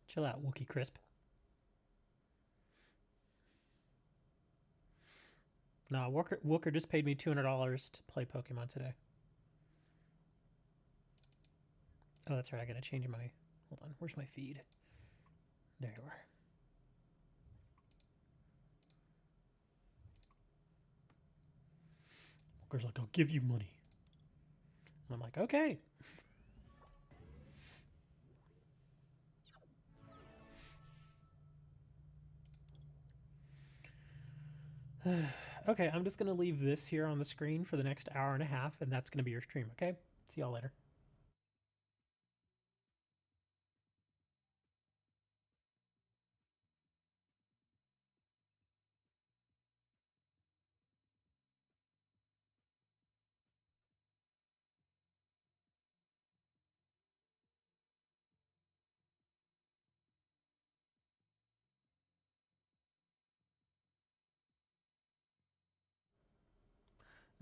Chill out, Wookie Crisp. No, Wooker just paid me $200 to play Pokemon today. Oh, that's right. I gotta change my. Hold on. Where's my feed? There you are. Wooker's like, I'll give you money. And I'm like, okay. Okay, I'm just gonna leave this here on the screen for the next hour and a half, and that's gonna be your stream, okay? See y'all later.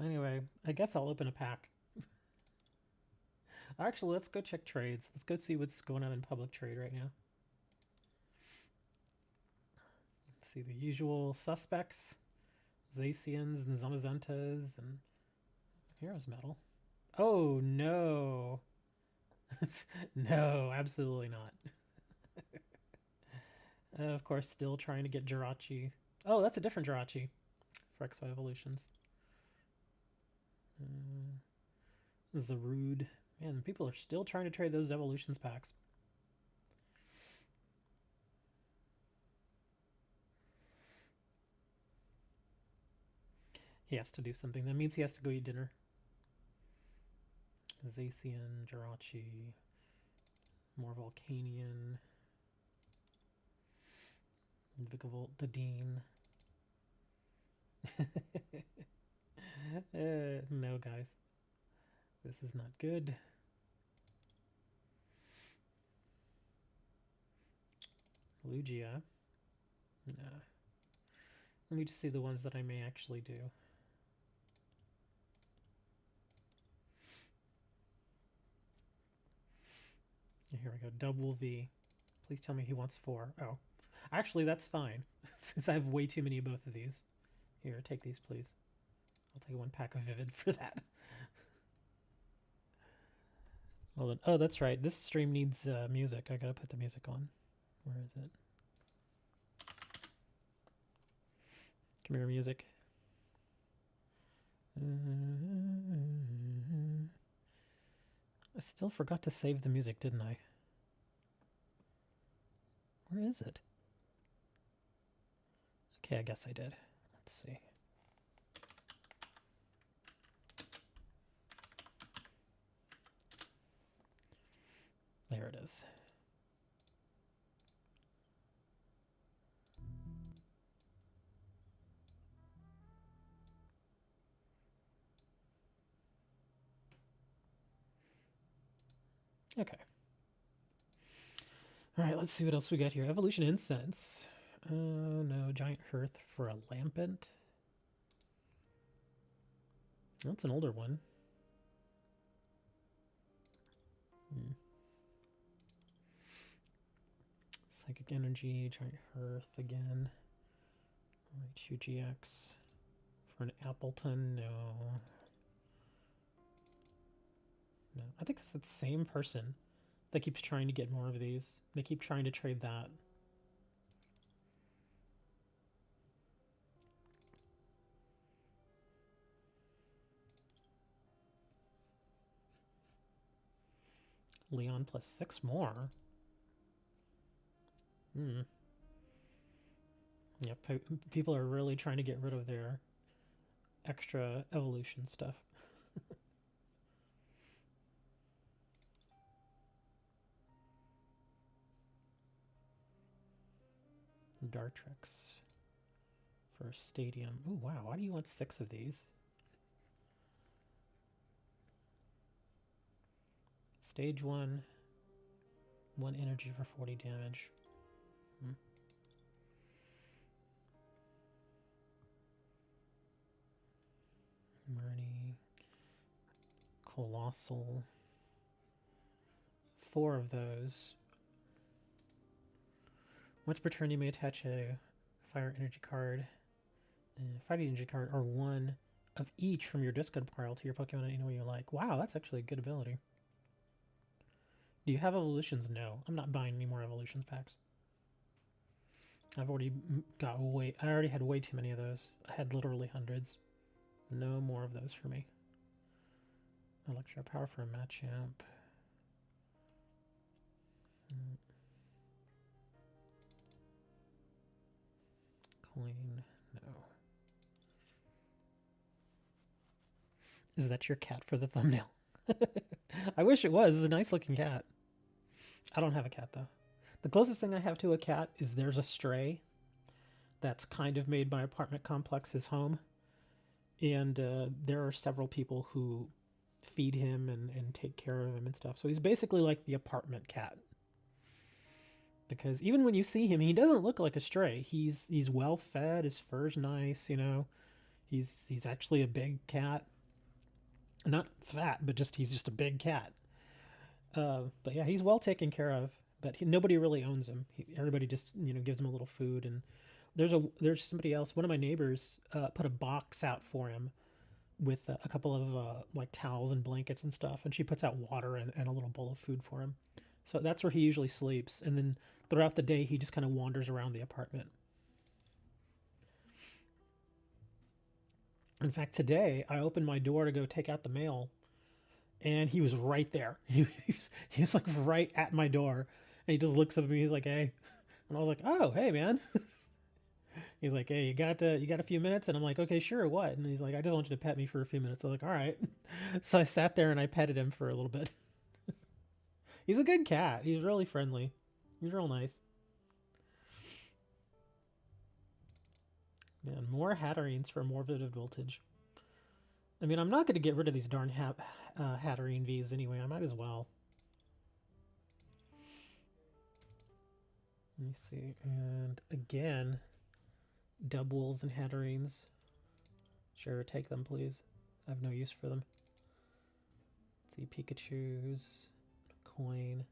Anyway, I guess I'll open a pack. Actually, let's go check trades. Let's go see what's going on in public trade right now. Let's see the usual suspects. Zacians and Zamazentas and Heroes Metal. Oh no. No, absolutely not. Of course, still trying to get Jirachi. Oh, that's a different Jirachi for XY Evolutions. Zarude. Man, people are still trying to trade those Evolutions packs. He has to do something. That means he has to go eat dinner. Zacian, Jirachi, more Volcanion, Vikavolt, the Dean. No, guys. This is not good. Lugia. No. Let me just see the ones that I may actually do. Here we go. Double V. Please tell me he wants 4. Oh. Actually, that's fine. Since I have way too many of both of these. Here, take these, please. I'll take 1 pack of Vivid for that. Well, oh, that's right. This stream needs music. I gotta put the music on. Where is it? Come here, music. I still forgot to save the music, didn't I? Where is it? Okay, I guess I did. Let's see. There it is. Okay. Alright, let's see what else we got here. Evolution Incense. No. Giant Hearth for a Lampent. That's an older one. Psychic Energy, Giant Hearth again. Raichu GX. For an Appleton, no. No. I think it's the same person that keeps trying to get more of these. They keep trying to trade that. Leon plus 6 more. Yeah, people are really trying to get rid of their extra evolution stuff. Dartrix for Stadium. Oh wow, why do you want 6 of these? Stage 1. 1 energy for 40 damage. Murny. Colossal. 4 of those. Once per turn, you may attach a fire energy card, fighting energy card, or one of each from your discard pile to your Pokemon any way you like. Wow, that's actually a good ability. Do you have evolutions? No, I'm not buying any more evolutions packs. I've already got I already had way too many of those. I had literally hundreds. No more of those for me. Electro power for a Machamp. Coin, no. Is that your cat for the thumbnail? I wish it was. It's a nice looking cat. I don't have a cat though. The closest thing I have to a cat is there's a stray that's kind of made my apartment complex's home. And there are several people who feed him and take care of him and stuff. So he's basically like the apartment cat. Because even when you see him, he doesn't look like a stray. He's well fed. His fur's nice, you know. He's actually a big cat. Not fat, but he's just a big cat. But yeah, he's well taken care of. But nobody really owns him. Everybody just gives him a little food. And there's somebody else. One of my neighbors put a box out for him with a couple of like towels and blankets and stuff. And she puts out water and a little bowl of food for him. So that's where he usually sleeps. And then throughout the day, he just kind of wanders around the apartment. In fact, today I opened my door to go take out the mail, and he was right there. He was like right at my door, and he just looks up at me. He's like, "Hey," and I was like, "Oh, hey, man." He's like, "Hey, you got a few minutes?" And I'm like, "Okay, sure. What?" And he's like, "I just want you to pet me for a few minutes." I was like, "All right." So I sat there and I petted him for a little bit. He's a good cat. He's really friendly. He's real nice. Man, more Hatterines for more Vivid Voltage. I mean, I'm not going to get rid of these darn Hatterene Vs anyway. I might as well. Let me see. And again, Dubwools and Hatterenes. Sure, take them, please. I have no use for them. Let's see, Pikachu's. Coin.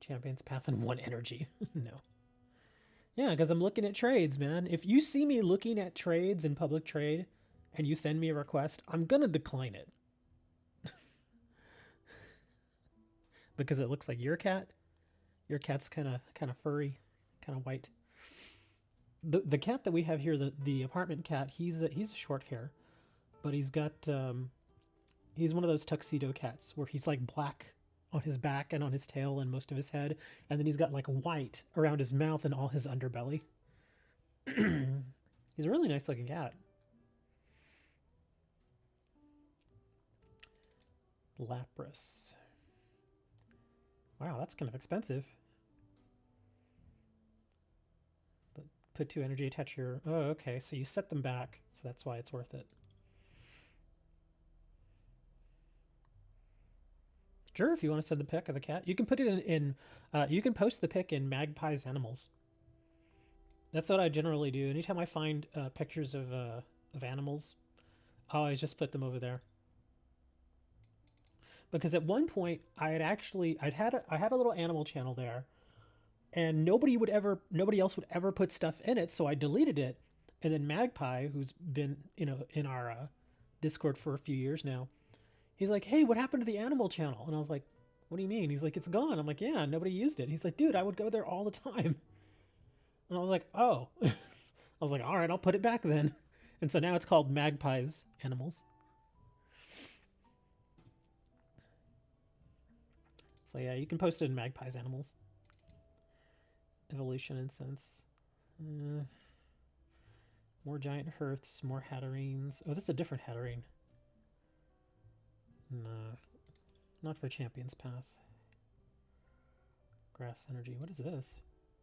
Champion's Path and 1 energy. No. Yeah, because I'm looking at trades, man. If you see me looking at trades in public trade and you send me a request, I'm going to decline it. Because it looks like your cat. Your cat's kind of furry, kind of white. The cat that we have here, the apartment cat, he's a short hair, but he's got he's one of those tuxedo cats where he's like black on his back and on his tail and most of his head, and then he's got like white around his mouth and all his underbelly. He's a really nice looking cat. Lapras. Wow, that's kind of expensive. But put 2 energy, attach your... Oh, okay, so you set them back, so that's why it's worth it. Sure, if you want to send the pic of the cat. You can put it in you can post the pic in Magpie's Animals. That's what I generally do. Anytime I find pictures of animals, I always just put them over there. Because at one point I had a little animal channel there, and nobody else would ever put stuff in it, so I deleted it. And then Magpie, who's been in our Discord for a few years now, he's like, "Hey, what happened to the animal channel?" And I was like, "What do you mean?" He's like, "It's gone." I'm like, "Yeah, nobody used it." He's like, "Dude, I would go there all the time." And I was like, "Oh." I was like, "All right, I'll put it back then." And so now it's called Magpie's Animals. So yeah, you can post it in Magpie's Animals. Evolution Incense. More Giant Hearths, more Hatterines. Oh, this is a different Hatterene. No, not for Champion's Path. Grass Energy. What is this?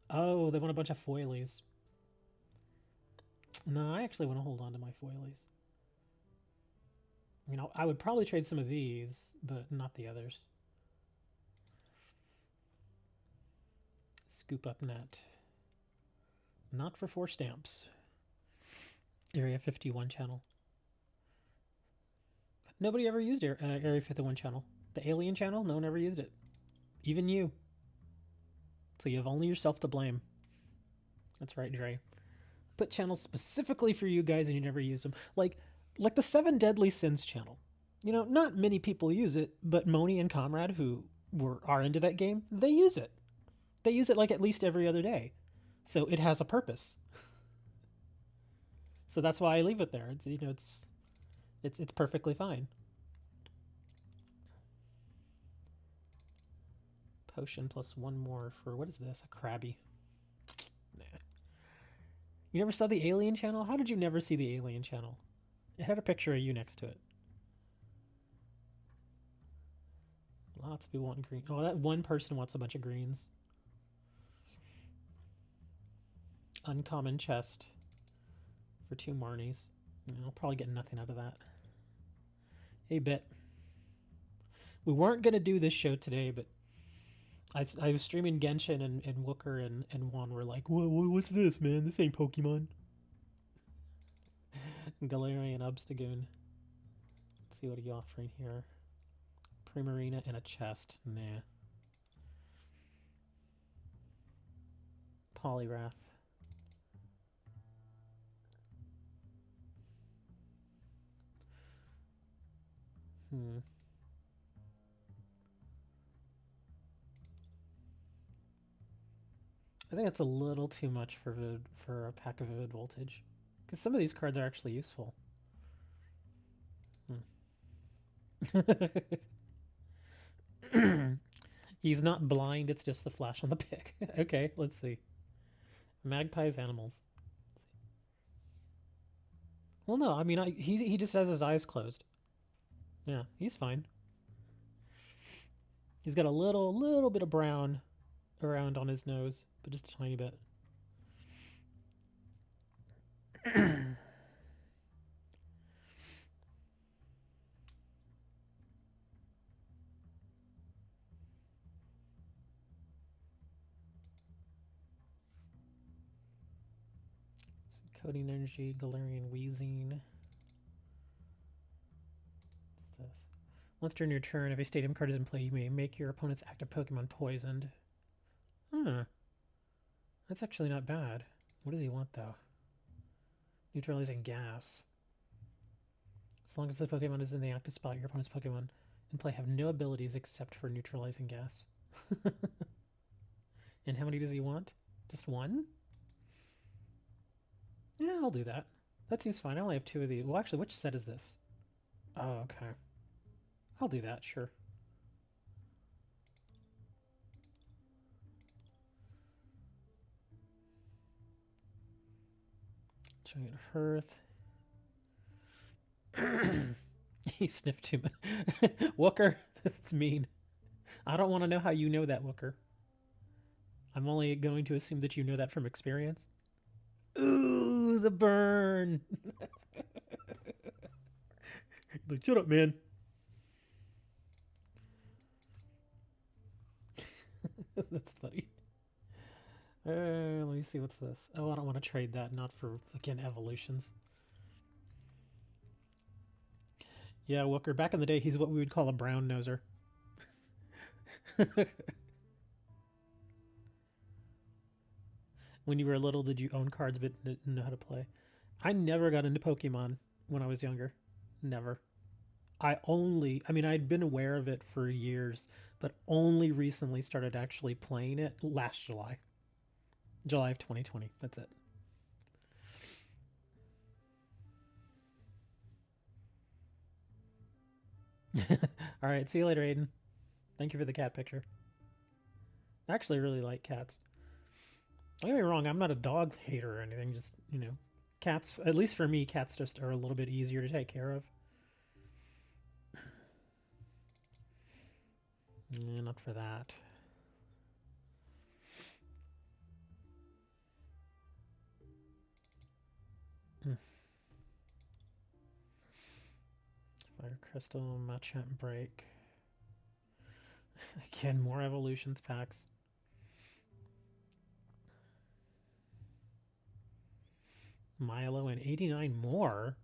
Oh, they want a bunch of foilies. No, I actually want to hold on to my foilies. I mean, I would probably trade some of these, but not the others. Scoop Up Net. Not for 4 stamps. Area 51 channel. Nobody ever used Area 51 channel. The alien channel, no one ever used it. Even you. So you have only yourself to blame. That's right, Dre. Put channels specifically for you guys and you never use them. Like the Seven Deadly Sins channel. You know, not many people use it, but Moni and Comrade, who are into that game, they use it. They use it like at least every other day. So it has a purpose. So that's why I leave it there. It's, you know, it's perfectly fine. Potion plus one more for, what is this? A Krabby. Nah. You never saw the Alien channel? How did you never see the Alien channel? It had a picture of you next to it. Lots of people want green. Oh, that one person wants a bunch of greens. Uncommon chest for 2 Marnies. I'll probably get nothing out of that. Hey, Bet. We weren't going to do this show today, but I was streaming Genshin, and Wooker and Juan were like, what's this, man? This ain't Pokemon. Galarian Obstagoon. Let's see what he's offering here. Primarina and a chest. Nah. Poliwrath. I think that's a little too much for a pack of Vivid Voltage. Because some of these cards are actually useful. He's not blind, it's just the flash on the pick. Okay, let's see. Magpie's Animals. Well, no, I mean, he just has his eyes closed. Yeah, he's fine. He's got a little bit of brown around on his nose, but just a tiny bit. Coding Energy, Galarian Wheezing. This. Once during your turn, if a stadium card is in play, you may make your opponent's active Pokemon poisoned. Huh. That's actually not bad. What does he want, though? Neutralizing gas. As long as the Pokemon is in the active spot, your opponent's Pokemon in play have no abilities except for neutralizing gas. And how many does he want? Just one? Yeah, I'll do that. That seems fine. I only have 2 of these. Well, actually, which set is this? Oh, okay. I'll do that, sure. Giant Hearth. He sniffed too much. Wooker, that's mean. I don't want to know how you know that, Wooker. I'm only going to assume that you know that from experience. Ooh, the burn. Like, shut up, man. That's funny. Let me see, what's this? Oh, I don't want to trade that, not for, again, evolutions. Yeah, Wooker, back in the day, he's what we would call a brown noser. When you were little, did you own cards but didn't know how to play? I never got into Pokemon when I was younger. Never. I mean, I'd been aware of it for years, but only recently started actually playing it last July. July of 2020. That's it. All right, see you later, Aiden. Thank you for the cat picture. I actually really like cats. Don't get me wrong, I'm not a dog hater or anything, just, you know, cats, at least for me, cats just are a little bit easier to take care of. Yeah, not for that. Fire Crystal, Machamp Break. Again, more evolutions packs. Milo and 89 more?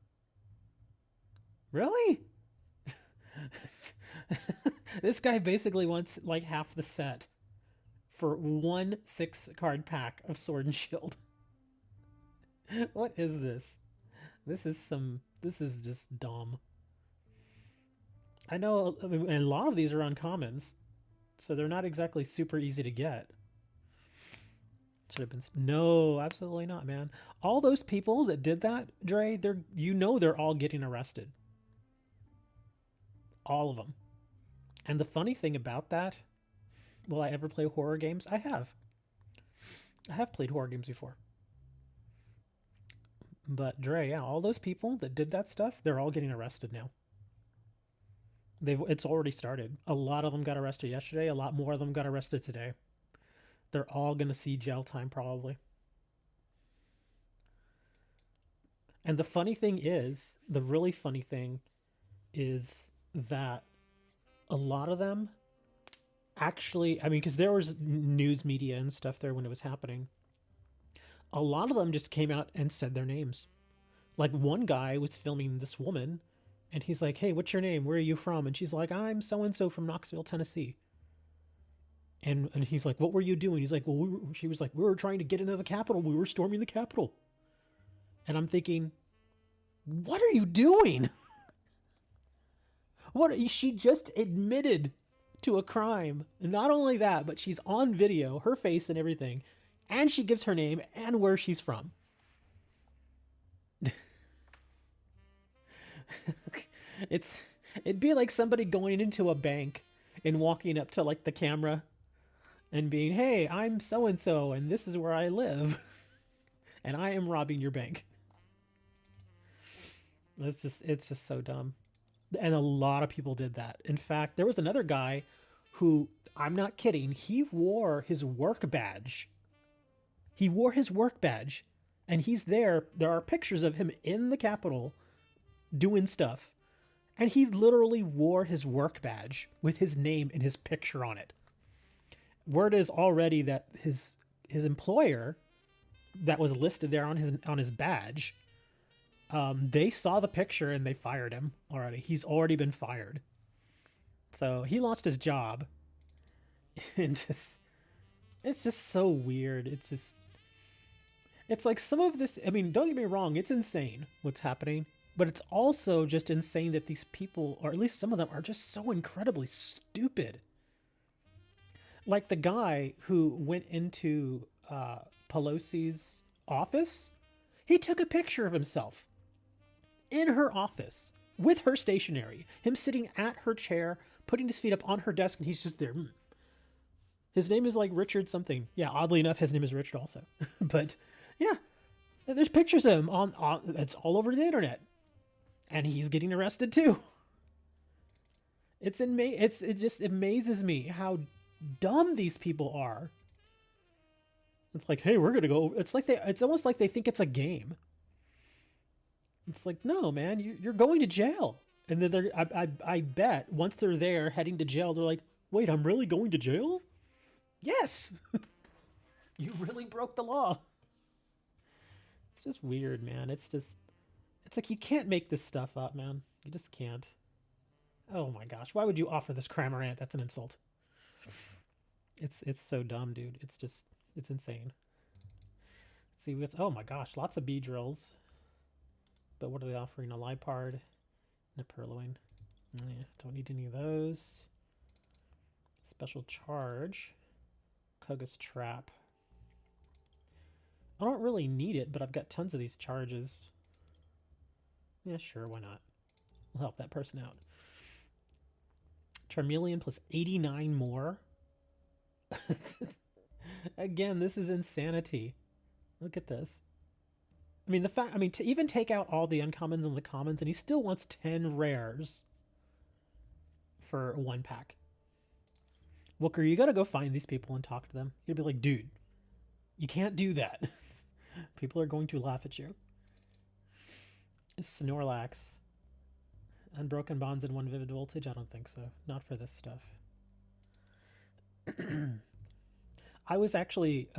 Really? This guy basically wants like half the set for one 6-card pack of Sword and Shield. What is this? This is just dumb. I know and a lot of these are uncommons, so they're not exactly super easy to get. Should have been no, absolutely not, man. All those people that did that, Dre, they're all getting arrested. All of them. And the funny thing about that, will I ever play horror games? I have. I have played horror games before. But Dre, yeah, all those people that did that stuff, they're all getting arrested now. It's already started. A lot of them got arrested yesterday. A lot more of them got arrested today. They're all gonna see jail time probably. And the funny thing is, the really funny thing is that a lot of them actually, I mean, because there was news media and stuff there when it was happening. A lot of them just came out and said their names. Like one guy was filming this woman and he's like, "Hey, what's your name? Where are you from?" And she's like, "I'm so and so from Knoxville, Tennessee." And he's like, "What were you doing?" He's like, "Well, she was like, we were trying to get into the Capitol. We were storming the Capitol." And I'm thinking, what are you doing? She just admitted to a crime. And not only that, but she's on video, her face and everything, and she gives her name and where she's from. It'd be like somebody going into a bank and walking up to like the camera and being, "Hey, I'm so and so and this is where I live." And I am robbing your bank. It's just so dumb. And a lot of people did that. In fact, there was another guy who, I'm not kidding, he wore his work badge. He wore his work badge and he's there. There are pictures of him in the Capitol doing stuff. And he literally wore his work badge with his name and his picture on it. Word is already that his employer that was listed there on his badge, they saw the picture and they fired him already. He's already been fired. So he lost his job. And it's just so weird. It's like some of this, I mean, don't get me wrong, it's insane what's happening, but it's also just insane that these people, or at least some of them, are just so incredibly stupid. Like the guy who went into Pelosi's office, he took a picture of himself in her office with her stationery, him sitting at her chair, putting his feet up on her desk, and he's just there. His name is like Richard something. Yeah, oddly enough, his name is Richard also. But yeah, there's pictures of him on it's all over the internet, and he's getting arrested too. It just amazes me how dumb these people are. It's like, "Hey, we're gonna go." It's almost like they think it's a game. It's like, no, man, you're going to jail. And then I bet once they're there heading to jail, they're like, "Wait, I'm really going to jail?" Yes, you really broke the law. It's just weird, man. It's like you can't make this stuff up, man. You just can't. Oh my gosh, why would you offer this Cramorant? That's an insult. It's so dumb, dude. It's insane. Let's see, oh my gosh, lots of Beedrills. But what are they offering? A Liepard and a Purloin. Yeah, don't need any of those. Special charge. Koga's Trap. I don't really need it, but I've got tons of these charges. Yeah, sure, why not? We'll help that person out. Charmeleon plus 89 more. Again, this is insanity. Look at this. I mean, to even take out all the uncommons and the commons, and he still wants 10 rares for one pack. Wooker, you gotta go find these people and talk to them. You'll be like, "Dude, you can't do that." People are going to laugh at you. Snorlax. Unbroken Bonds and 1 Vivid Voltage? I don't think so. Not for this stuff. I was actually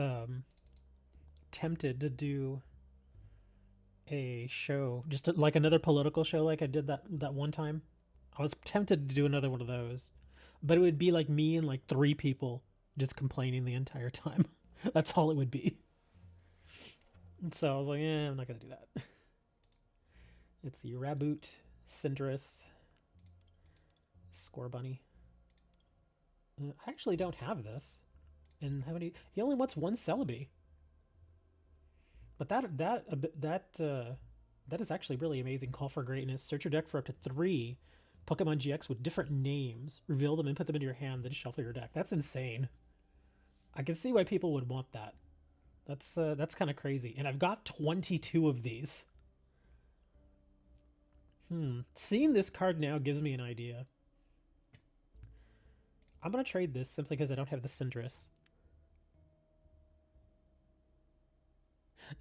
tempted to do a show, just like another political show like I did that one time. I was tempted to do another one of those, but it would be like me and like 3 people just complaining the entire time. That's all it would be. So I was like, I'm not gonna do that. It's the Raboot, Cinderace, Scorbunny. I actually don't have this. And how many? He only wants one Celebi. But that is actually really amazing. Call for greatness. Search your deck for up to 3 Pokemon GX with different names. Reveal them and put them into your hand, then shuffle your deck. That's insane. I can see why people would want that. That's kind of crazy. And I've got 22 of these. Seeing this card now gives me an idea. I'm gonna trade this simply because I don't have the Cinderace.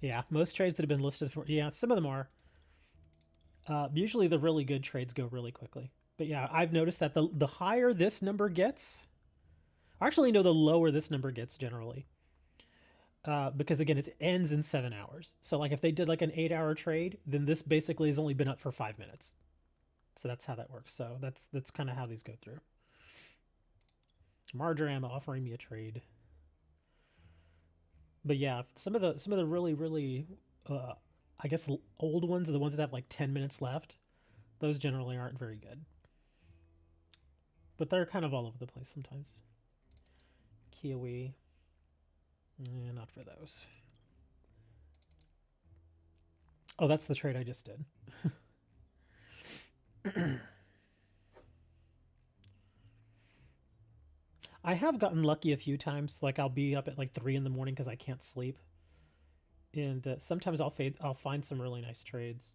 Yeah, most trades that have been listed for... Yeah, some of them are. Usually the really good trades go really quickly. But yeah, I've noticed that the higher this number gets... Actually, no, the lower this number gets generally. Because again, it ends in 7 hours. So like if they did like an 8-hour trade, then this basically has only been up for 5 minutes. So that's how that works. So that's kind of how these go through. Marjoram offering me a trade. But yeah, some of the really I guess old ones, the ones that have like 10 minutes left, those generally aren't very good. But they're kind of all over the place sometimes. Kiwi. Not for those. Oh, that's the trade I just did. I have gotten lucky a few times. Like I'll be up at like 3 in the morning because I can't sleep. And sometimes I'll find some really nice trades.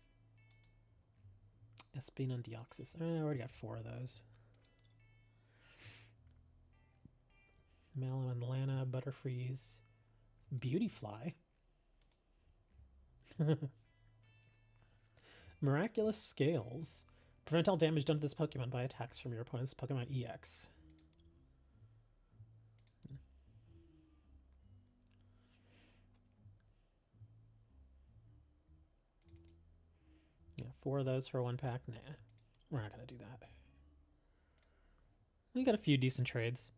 Espina and Deoxys. I already got 4 of those. Mallow and Lana, Butterfreeze, Beautyfly. Miraculous Scales. Prevent all damage done to this Pokemon by attacks from your opponent's Pokemon EX. Yeah, 4 of those for 1 pack. Nah, we're not gonna do that. We got a few decent trades.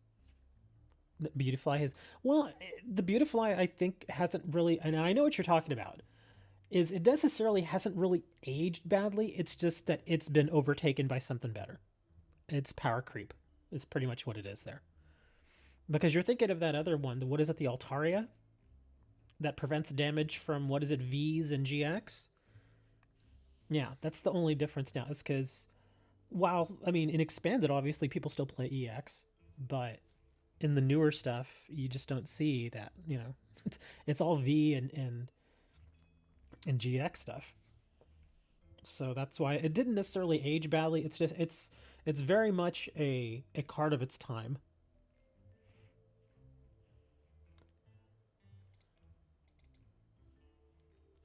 The Beautifly has... Well, the Beautifly, I think, hasn't really... And I know what you're talking about. Is it necessarily hasn't really aged badly. It's just that it's been overtaken by something better. It's power creep. It's pretty much what it is there. Because you're thinking of that other one. What is it? The Altaria? That prevents damage from, what is it, Vs and GX? Yeah, that's the only difference now. Is because, while, I mean, in Expanded, obviously, people still play EX. But in the newer stuff, you just don't see that, you know. It's all V and GX stuff. So that's why it didn't necessarily age badly. It's just it's very much a card of its time.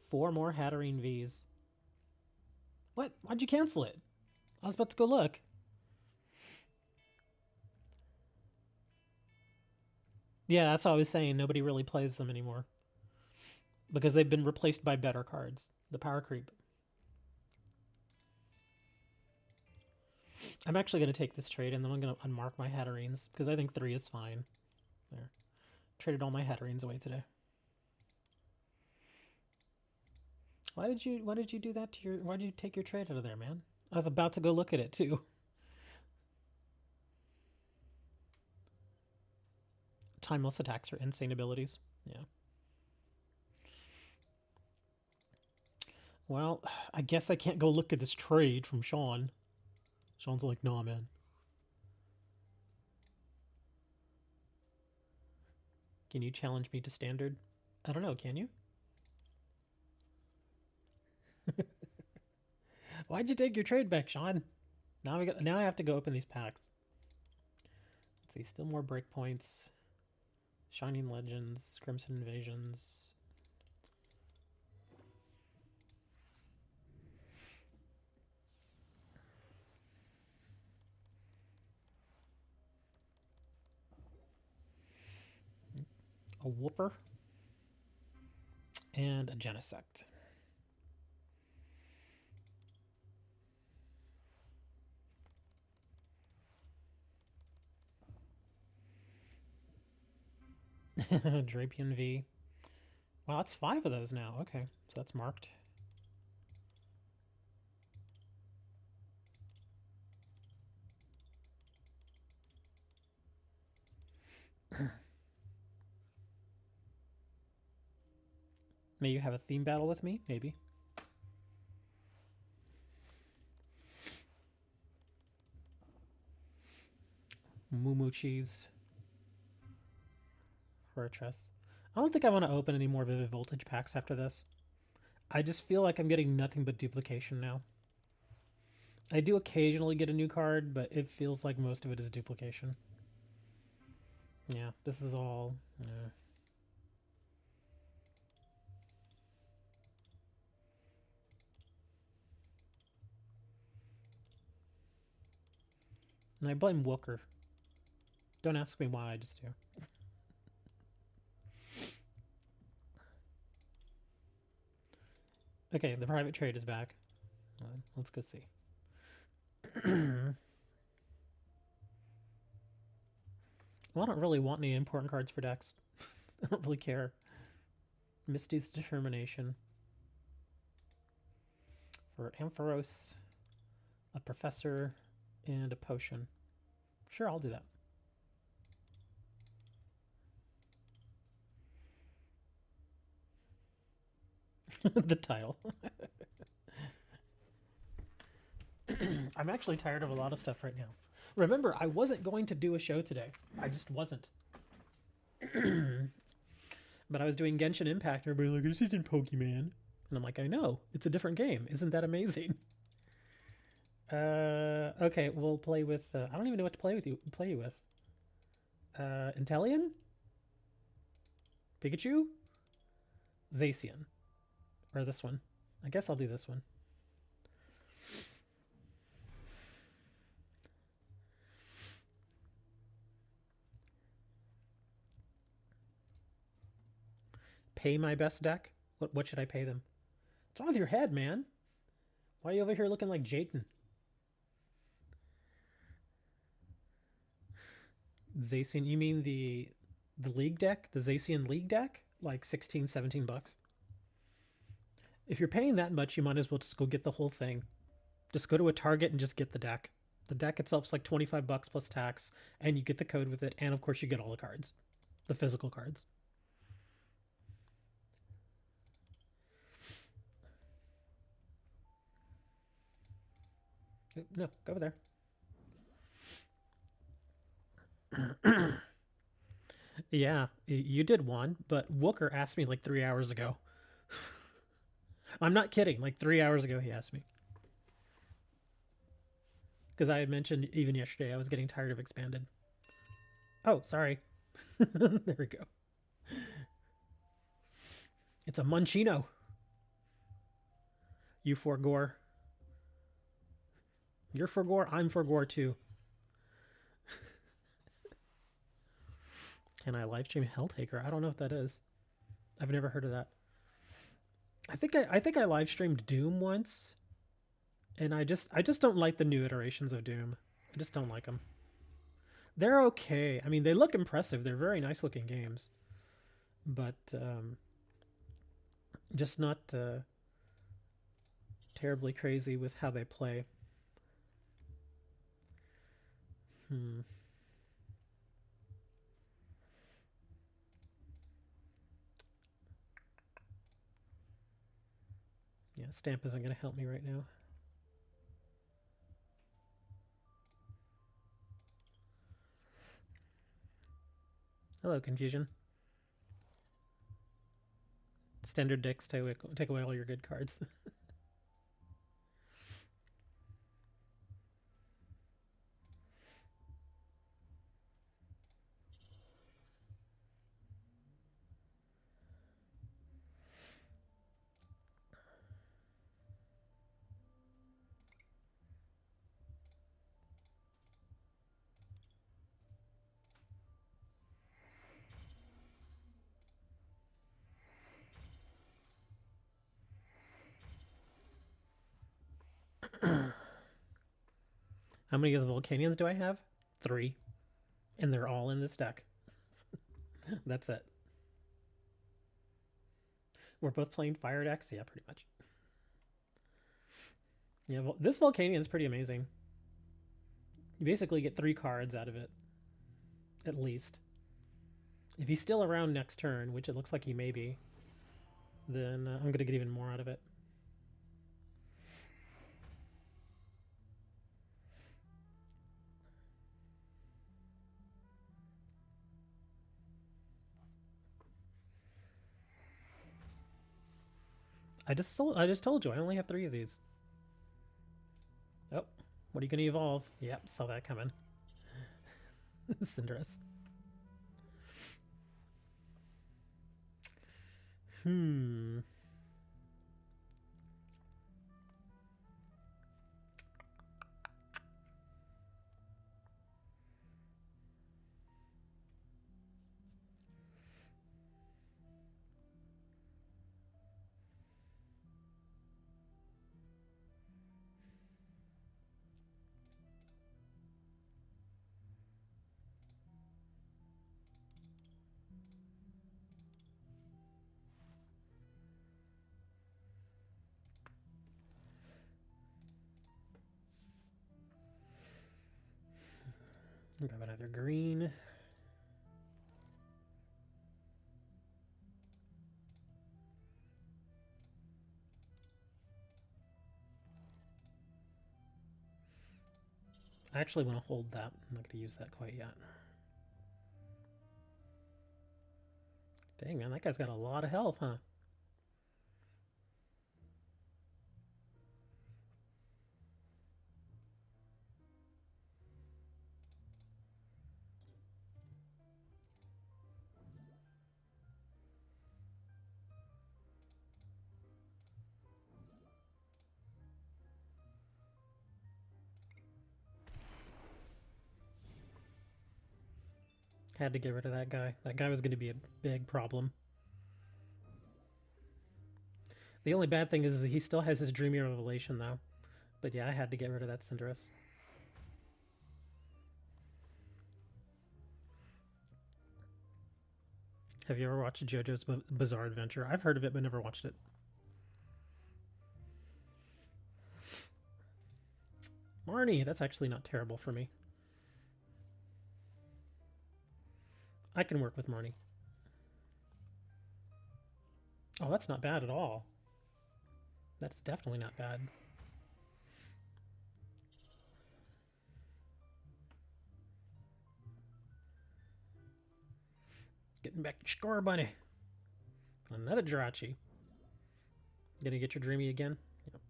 Four more Hatterene Vs. What? Why'd you cancel it? I was about to go look. Yeah, that's what I was saying. Nobody really plays them anymore. Because they've been replaced by better cards. The power creep. I'm actually going to take this trade and then I'm going to unmark my Hatterenes because I think 3 is fine. There. Traded all my Hatterenes away today. Why did you do that to your... Why did you take your trade out of there, man? I was about to go look at it, too. Timeless attacks are insane abilities. Yeah. Well, I guess I can't go look at this trade from Sean. Sean's like, nah, man. Can you challenge me to standard? I don't know, can you? Why'd you take your trade back, Sean? Now I have to go open these packs. Let's see, still more breakpoints. Shining Legends, Crimson Invasions. A Wooper. And a Genesect. Drapion V. Wow, that's 5 of those now. Okay, so that's marked. May you have a theme battle with me? Maybe. Moo cheese. Fortress. I don't think I want to open any more Vivid Voltage packs after this. I just feel like I'm getting nothing but duplication now. I do occasionally get a new card, but it feels like most of it is duplication. Yeah, this is all... Yeah. And I blame Wooker. Don't ask me why, I just do. Okay, the private trade is back. Let's go see. Well, I don't really want any important cards for decks. I don't really care. Misty's Determination. For Ampharos, a Professor, and a Potion. Sure, I'll do that. The title. I'm actually tired of a lot of stuff right now. Remember, I wasn't going to do a show today. I just wasn't. But I was doing Genshin Impact, and everybody's like, this isn't Pokemon. And I'm like, I know. It's a different game. Isn't that amazing? Okay, we'll play with... I don't even know what to play you with. Inteleon? Pikachu? Zacian. Or this one. I guess I'll do this one. Pay my best deck? What should I pay them? What's wrong with your head, man? Why are you over here looking like Jayden? Zacian, you mean the league deck? The Zacian league deck? Like 16, 17 bucks? If you're paying that much, you might as well just go get the whole thing. Just go to a Target and just get the deck. The deck itself's like 25 bucks plus tax, and you get the code with it, and of course you get all the cards. The physical cards. No, go over there. Yeah, you did one, but Wooker asked me like 3 hours ago. I'm not kidding. Like 3 hours ago, he asked me. Because I had mentioned even yesterday I was getting tired of Expanded. Oh, sorry. There we go. It's a Munchino. You for Gore. You're for Gore. I'm for Gore too. Can I live stream Helltaker? I don't know what that is. I've never heard of that. I think I live streamed Doom once, and I just don't like the new iterations of Doom. I just don't like them. They're okay. I mean, they look impressive. They're very nice looking games, but just not terribly crazy with how they play. Yeah, Stamp isn't going to help me right now. Hello, Confusion. Standard decks take away all your good cards. How many of the Volcanions do I have? 3. And they're all in this deck. That's it. We're both playing Fire decks? Yeah, pretty much. Yeah, well, this Volcanion is pretty amazing. You basically get 3 cards out of it, at least. If he's still around next turn, which it looks like he may be, then I'm going to get even more out of it. I just told you I only have 3 of these. Oh, what are you going to evolve? Yep, saw that coming. Cinderace. Grab another green. I actually want to hold that. I'm not going to use that quite yet. Dang, man, that guy's got a lot of health, huh? Had to get rid of that guy. That guy was going to be a big problem. The only bad thing is he still has his Dreamy Revelation, though. But yeah, I had to get rid of that Cinderace. Have you ever watched JoJo's Bizarre Adventure? I've heard of it, but never watched it. Marnie, that's actually not terrible for me. I can work with Marnie. Oh, that's not bad at all. That's definitely not bad. Getting back to score, bunny. Another Jirachi. Gonna get your Dreamy again? Yep.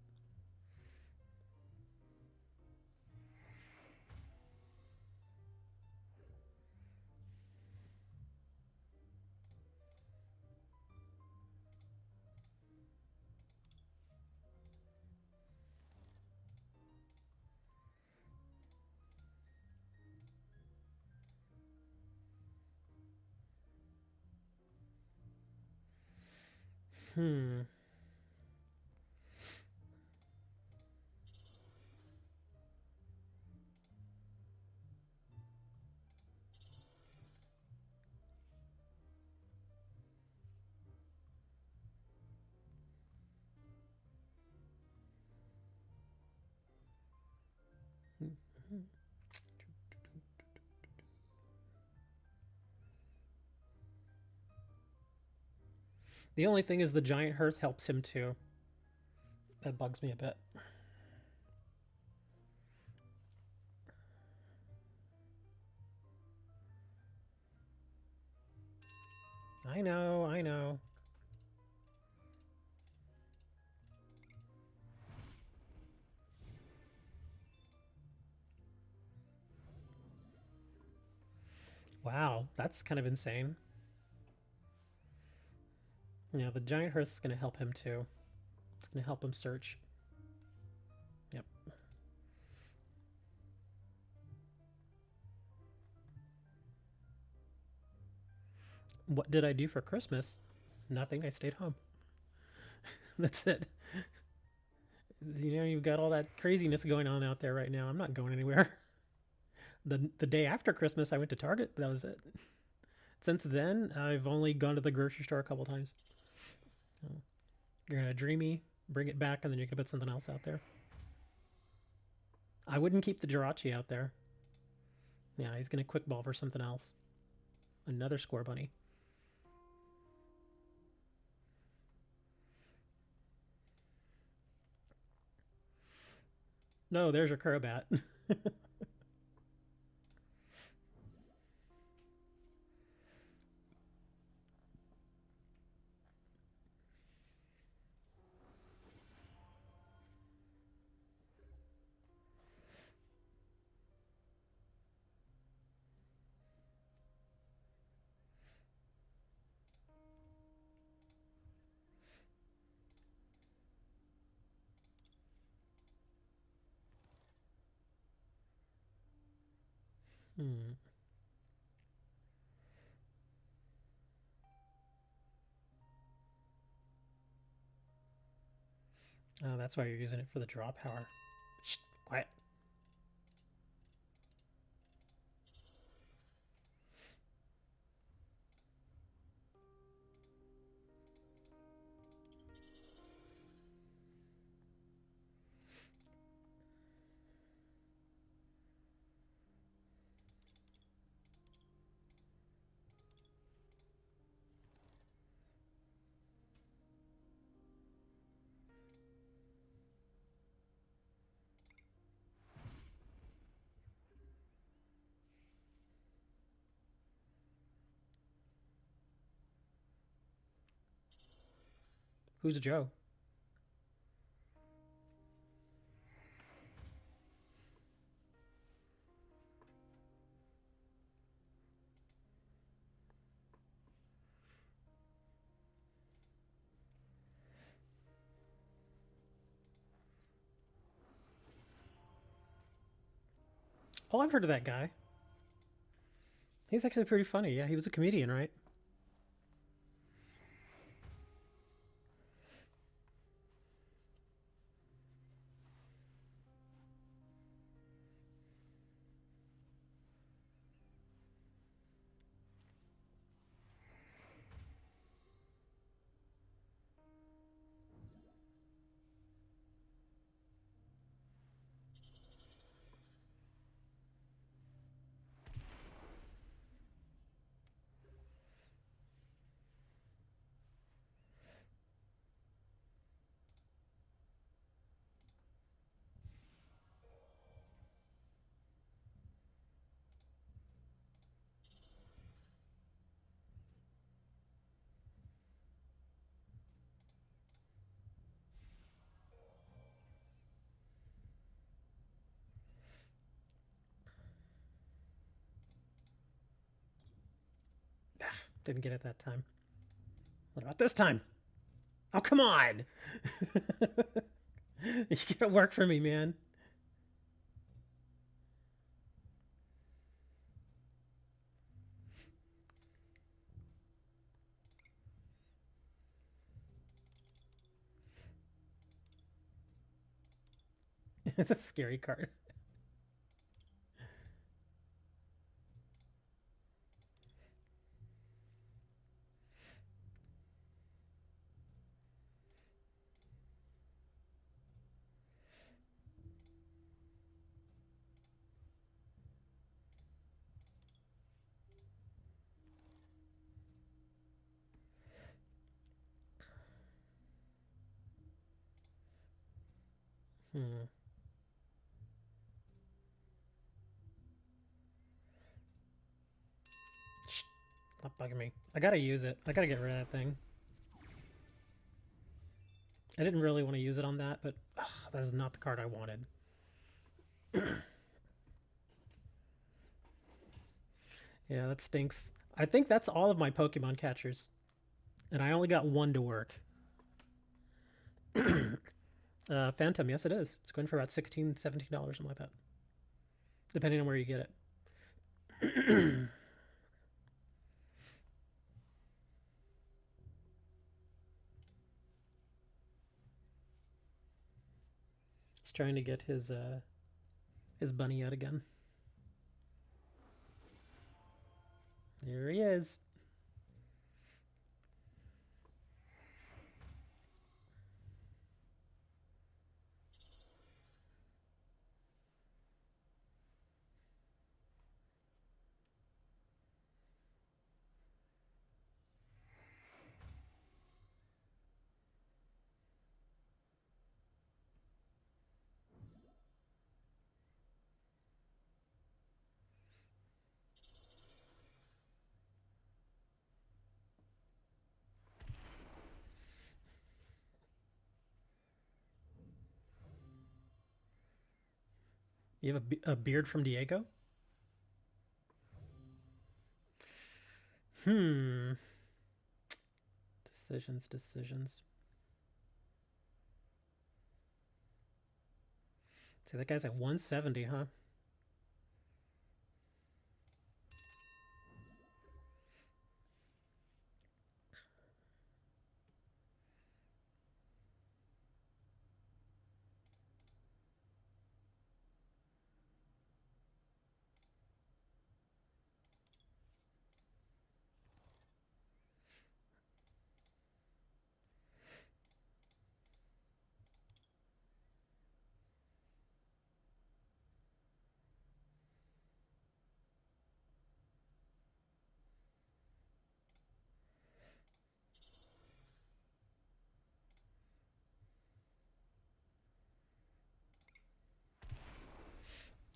Hmm. The only thing is the Giant Hearth helps him too. That bugs me a bit. I know, I know. Wow, that's kind of insane. Yeah, the Giant Hearth is going to help him too. It's going to help him search. Yep. What did I do for Christmas? Nothing. I stayed home. That's it. You know, you've got all that craziness going on out there right now. I'm not going anywhere. The day after Christmas, I went to Target. That was it. Since then, I've only gone to the grocery store a couple times. Oh. You're gonna Dreamy, bring it back, and then you can put something else out there. I wouldn't keep the Jirachi out there. Yeah, he's gonna quick ball for something else. Another Score Bunny. No, there's your Crobat. Hmm. Oh, that's why you're using it for the draw power. Shh, quiet. Who's Joe? Oh, I've heard of that guy. He's actually pretty funny. Yeah, he was a comedian, right? Didn't get it that time. What about this time? Oh, come on! You gotta work for me, man. It's a scary card. Hmm. Shh. Stop bugging me. I gotta use it. I gotta get rid of that thing. I didn't really want to use it on that, but that is not the card I wanted. Yeah, that stinks. I think that's all of my Pokemon catchers. And I only got one to work. Phantom, yes it is. It's going for about $16, $17, something like that. Depending on where you get it. He's trying to get his bunny out again. There he is. You have a beard from Diego? Decisions. See, that guy's at 170, huh?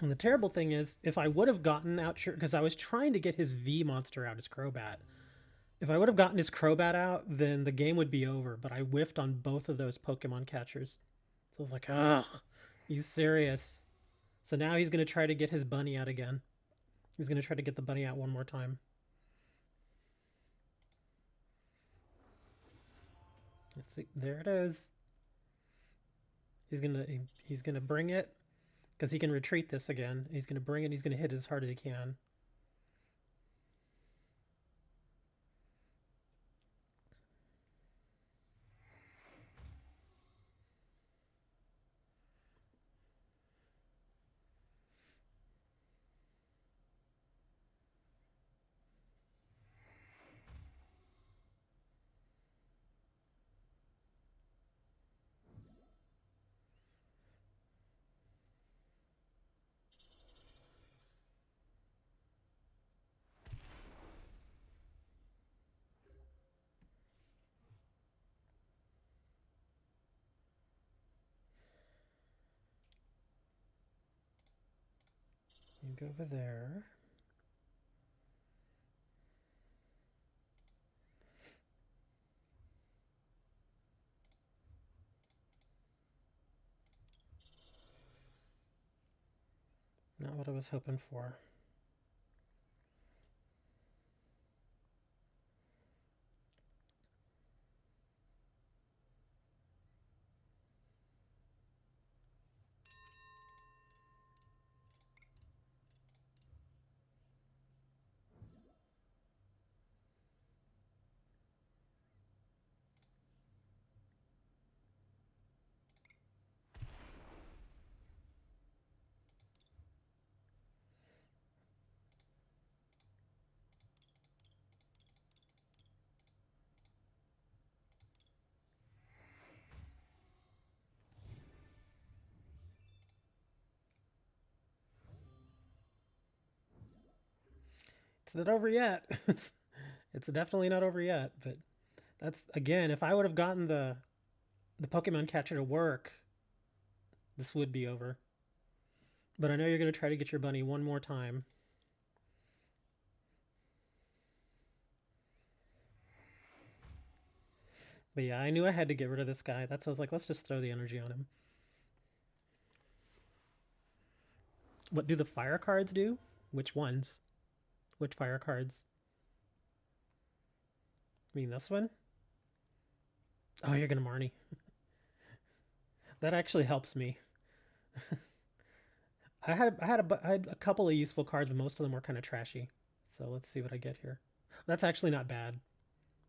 And the terrible thing is, if I would have gotten out, because I was trying to get his V monster out, his Crobat. If I would have gotten his Crobat out, then the game would be over. But I whiffed on both of those Pokemon catchers. So I was like, ugh, you serious? So now he's going to try to get his bunny out again. He's going to try to get the bunny out one more time. Let's see. There it is. He's gonna bring it, because he can retreat this again. He's gonna bring it. He's gonna hit it as hard as he can. You go over there. Not what I was hoping for. It's not over yet. It's definitely not over yet, but that's, again, if I would have gotten the Pokemon catcher to work, this would be over. But I know you're going to try to get your bunny one more time. But yeah, I knew I had to get rid of this guy. That's why I was like, let's just throw the energy on him. What do the fire cards do? Which ones? Which fire cards? I mean, this one? Oh, you're gonna Marnie. That actually helps me. I had a couple of useful cards, but most of them were kind of trashy. So let's see what I get here. That's actually not bad.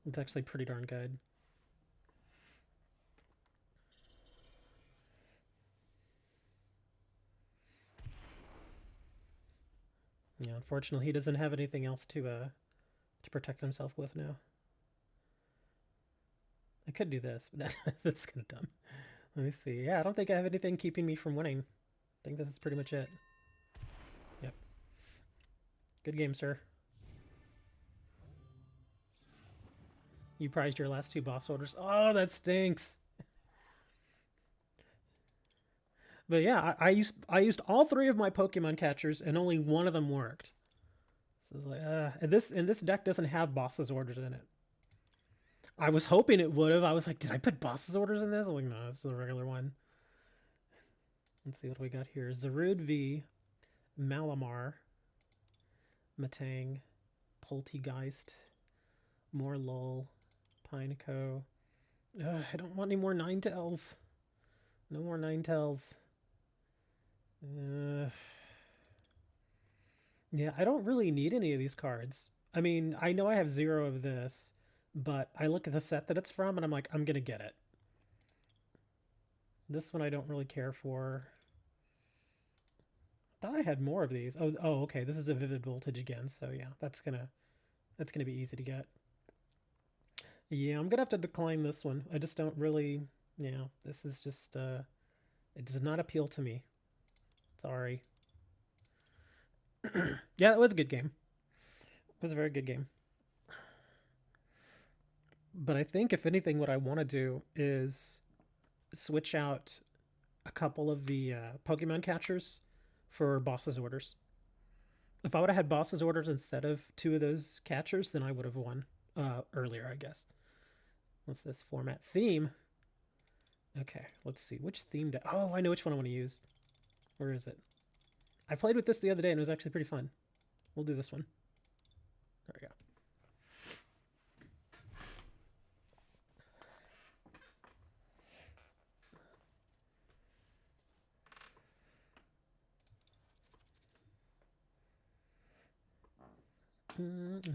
It's actually pretty darn good. Yeah, unfortunately, he doesn't have anything else to protect himself with now. I could do this, but that's kind of dumb. Let me see. Yeah, I don't think I have anything keeping me from winning. I think this is pretty much it. Yep. Good game, sir. You prized your last 2 boss orders. Oh, that stinks. But yeah, I used all 3 of my Pokemon catchers, and only one of them worked. So it's like, and this deck doesn't have boss's orders in it. I was hoping it would have. I was like, did I put boss's orders in this? I'm like, no, it's the regular one. Let's see what we got here. Zarude V, Malamar, Matang, Poltegeist, Morlul, Pineco. I don't want any more Ninetales. No more Ninetales. Yeah, I don't really need any of these cards. I mean, I know I have 0 of this, but I look at the set that it's from and I'm like, I'm gonna get it. This one I don't really care for. Thought I had more of these. Oh, okay. This is a Vivid Voltage again, so yeah, that's gonna be easy to get. Yeah, I'm gonna have to decline this one. I just don't really. Yeah, this is just. It does not appeal to me. Sorry. Yeah, it was a good game. It was a very good game. But I think, if anything, what I want to do is switch out a couple of the Pokemon catchers for boss's orders. If I would have had boss's orders instead of 2 of those catchers, then I would have won earlier, I guess. What's this format? Theme? Okay, let's see. Which theme? Oh, I know which one I want to use. Where is it? I played with this the other day and it was actually pretty fun. We'll do this one. There we go.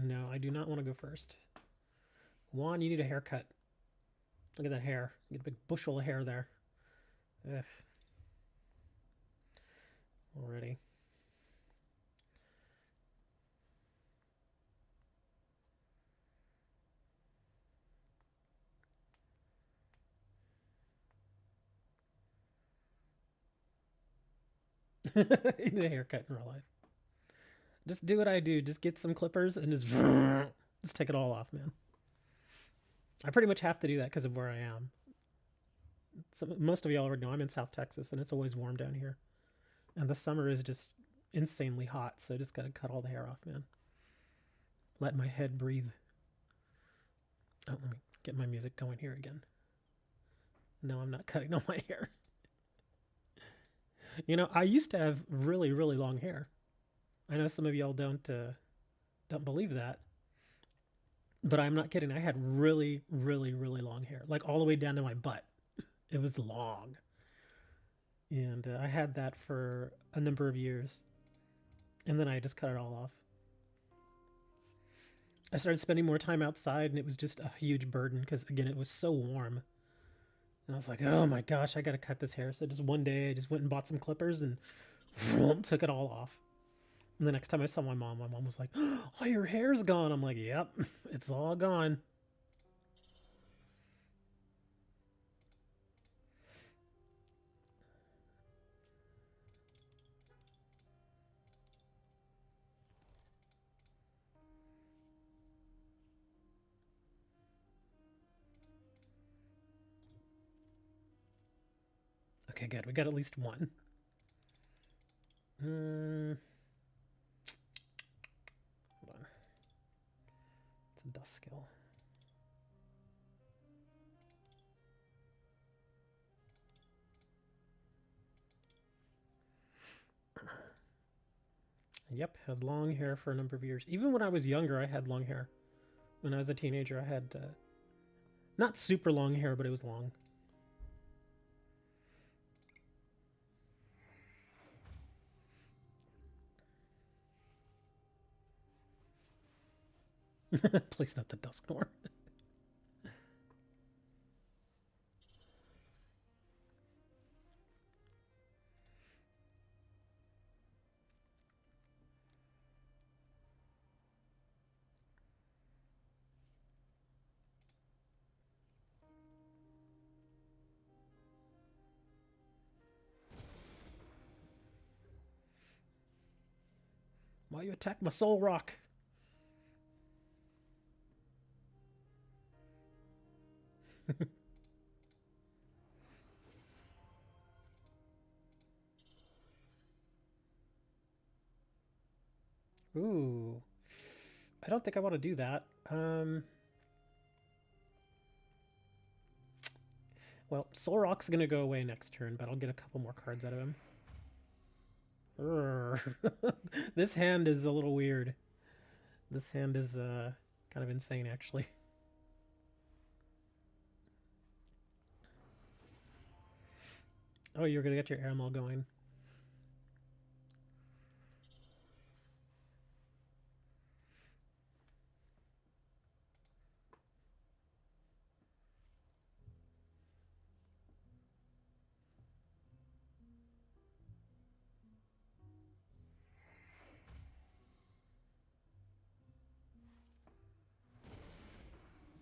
No, I do not want to go first. Juan, you need a haircut. Look at that hair. You get a big bushel of hair there. Ugh. Already. You need a haircut in real life. Just do what I do. Just get some clippers and just take it all off, man. I pretty much have to do that because of where I am. Most of y'all already know I'm in South Texas, and it's always warm down here. And the summer is just insanely hot, so I just got to cut all the hair off, man. Let my head breathe. Oh, let me get my music going here again. No, I'm not cutting all my hair. You know, I used to have really, really long hair. I know some of y'all don't believe that, but I'm not kidding. I had really, really, really long hair, like all the way down to my butt. It was long, and I had that for a number of years, and then I just cut it all off. I started spending more time outside, and it was just a huge burden because, again, it was so warm. And I was like, oh my gosh, I got to cut this hair. So just one day, I just went and bought some clippers and took it all off. And the next time I saw my mom was like, oh, your hair's gone. I'm like, yep, it's all gone. Okay, good. We got at least one. Hold on. It's a dust skill. Yep, had long hair for a number of years. Even when I was younger, I had long hair. When I was a teenager, I had not super long hair, but it was long. Please not the Dusknoir. Why you attack my soul rock? Ooh. I don't think I want to do that. Well, Solrock's gonna go away next turn, but I'll get a couple more cards out of him. This hand is a little weird. This hand is kind of insane, actually. Oh, you're gonna get your Airmail going.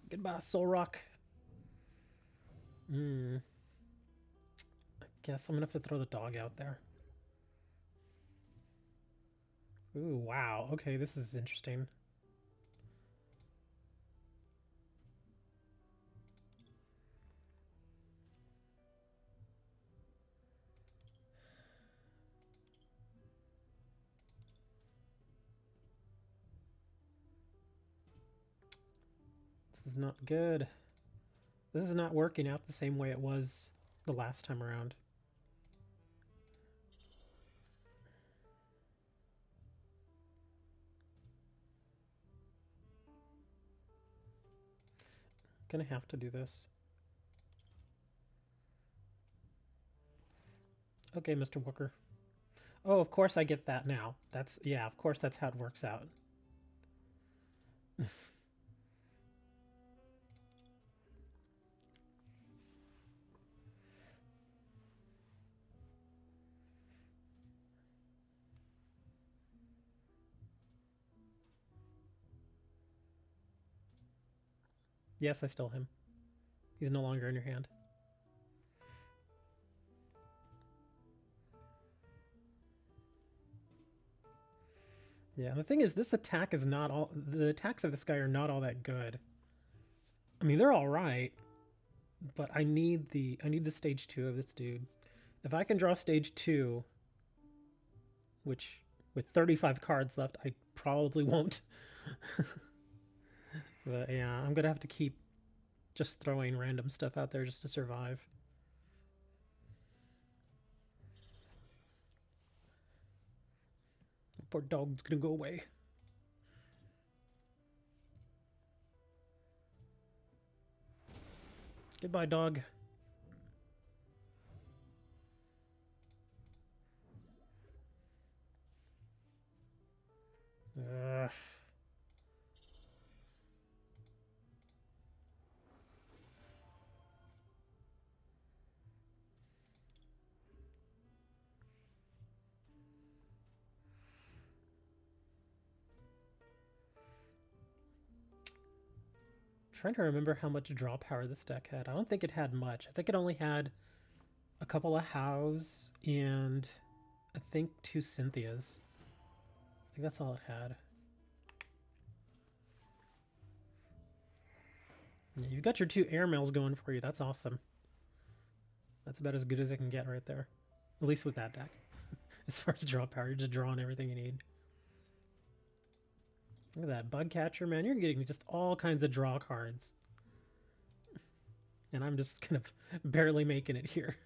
Goodbye, Solrock. I guess I'm gonna have to throw the dog out there. Ooh, wow. Okay, this is interesting. This is not good. This is not working out the same way it was the last time around. Gonna have to do this. Okay, Mr. Wooker. Oh, of course I get that now. That's, yeah, of course that's how it works out. Yes, I still him. He's no longer in your hand. Yeah, the thing is, this attack is not all... The attacks of this guy are not all that good. I mean, they're alright, but I need the stage 2 of this dude. If I can draw stage 2, which with 35 cards left, I probably won't. But yeah, I'm gonna have to keep just throwing random stuff out there just to survive. Poor dog's gonna go away. Goodbye, dog. Ugh. Trying to remember how much draw power this deck had. I don't think it had much. I think it only had a couple of Hows and I think 2 Cynthias. I think that's all it had. Yeah, you've got your 2 Airmails going for you. That's awesome. That's about as good as it can get right there. At least with that deck. As far as draw power, you're just drawing everything you need. Look at that bug catcher, man. You're getting just all kinds of draw cards. And I'm just kind of barely making it here.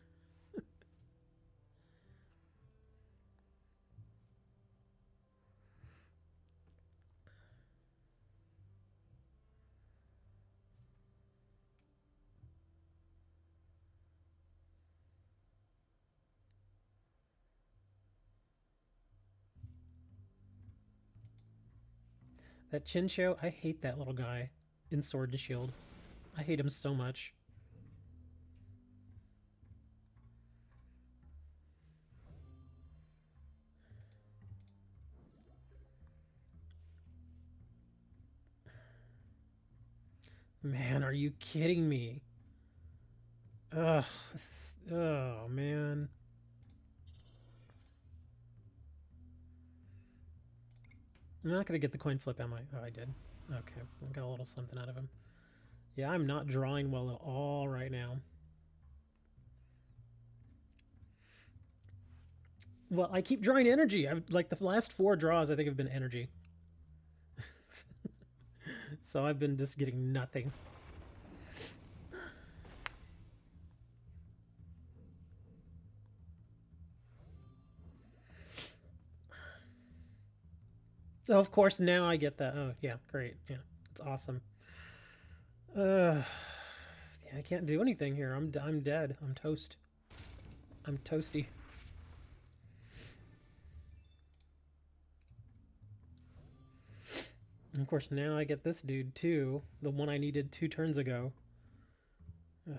That Chincho, I hate that little guy in Sword and Shield. I hate him so much. Man, are you kidding me? Ugh. Oh, man. I'm not going to get the coin flip, am I? Oh, I did. Okay, I got a little something out of him. Yeah, I'm not drawing well at all right now. Well, I keep drawing energy. Like the last 4 draws, I think have been energy. So I've been just getting nothing. Oh, of course, now I get that. Oh, yeah, great. Yeah, it's awesome. Yeah, I can't do anything here. I'm dead. I'm toast. I'm toasty. And of course, now I get this dude too. The one I needed 2 turns ago. Ugh.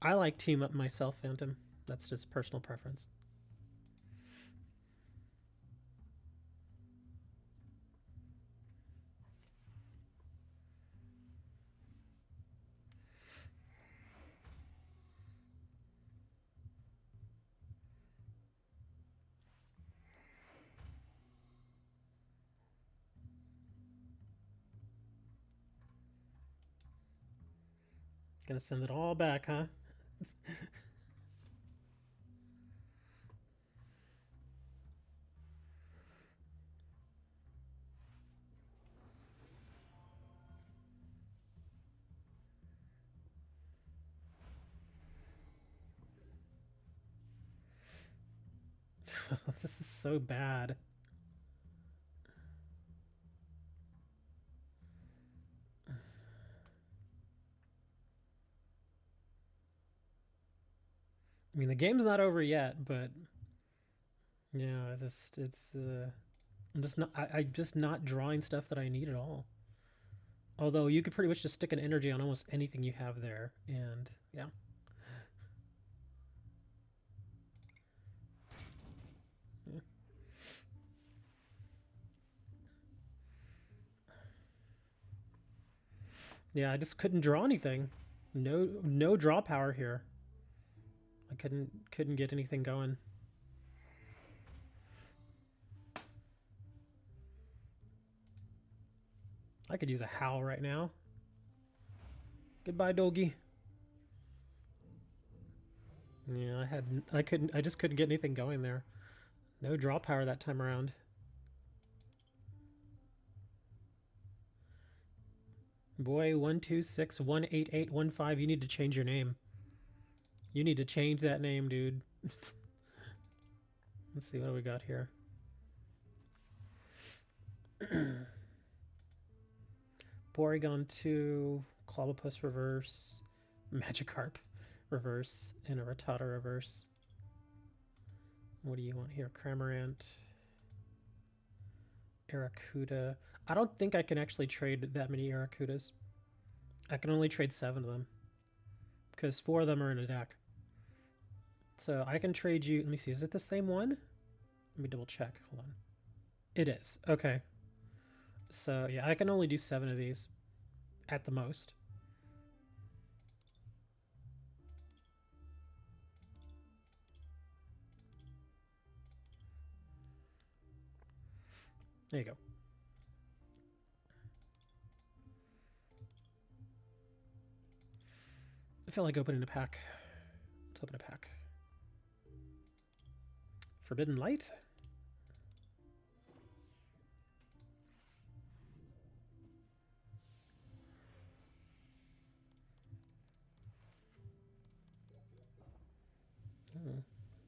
I like team up myself, Phantom. That's just personal preference. Gonna send it all back, huh? This is so bad. I mean, the game's not over yet, but yeah, I'm just not. I'm just not drawing stuff that I need at all. Although you could pretty much just stick an energy on almost anything you have there, and yeah. Yeah, yeah, I just couldn't draw anything. No draw power here. I couldn't get anything going. I could use a howl right now. Goodbye, doggy. Yeah, I just couldn't get anything going there. No draw power that time around. Boy, 126188115. You need to change your name. You need to change that name, dude. Let's see what do we got here. Porygon 2, Clobbopus reverse, Magikarp reverse, and a Rattata reverse. What do you want here? Cramorant, Arrokuda. I don't think I can actually trade that many Arrokudas. I can only trade 7 of them because 4 of them are in a deck. So I can trade you. Let me see. Is it the same one? Let me double check. Hold on. It is. Okay. So yeah, I can only do 7 of these at the most. There you go. I feel like opening a pack. Let's open a pack. Forbidden Light.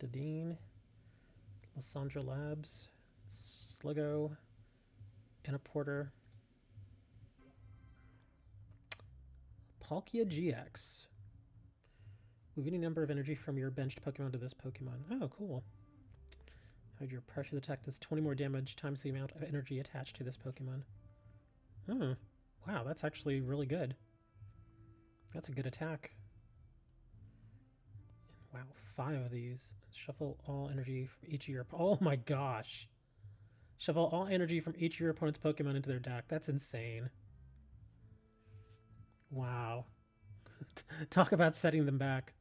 Dedenne, Lysandra Labs, Sligo, Porter, Palkia GX. Move any number of energy from your benched Pokemon to this Pokemon. Oh, cool. How'd your pressure attack does 20 more damage times the amount of energy attached to this Pokemon. Oh, wow, that's actually really good. That's a good attack. Wow, 5 of these. Shuffle all energy from each of your... Oh my gosh. Shuffle all energy from each of your opponent's Pokemon into their deck. That's insane. Wow. Talk about setting them back.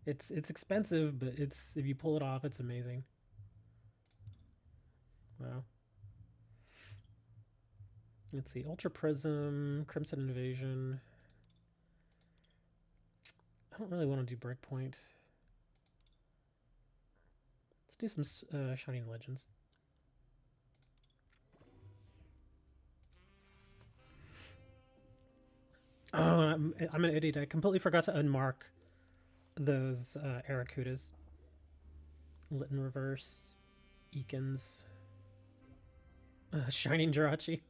It's expensive, but it's if you pull it off, it's amazing. Wow. Let's see. Ultra Prism, Crimson Invasion. I don't really want to do Breakpoint. Let's do some Shining Legends. Oh, I'm an idiot. I completely forgot to unmark those Aracudas. Litten Reverse, Eakins, Shining Jirachi,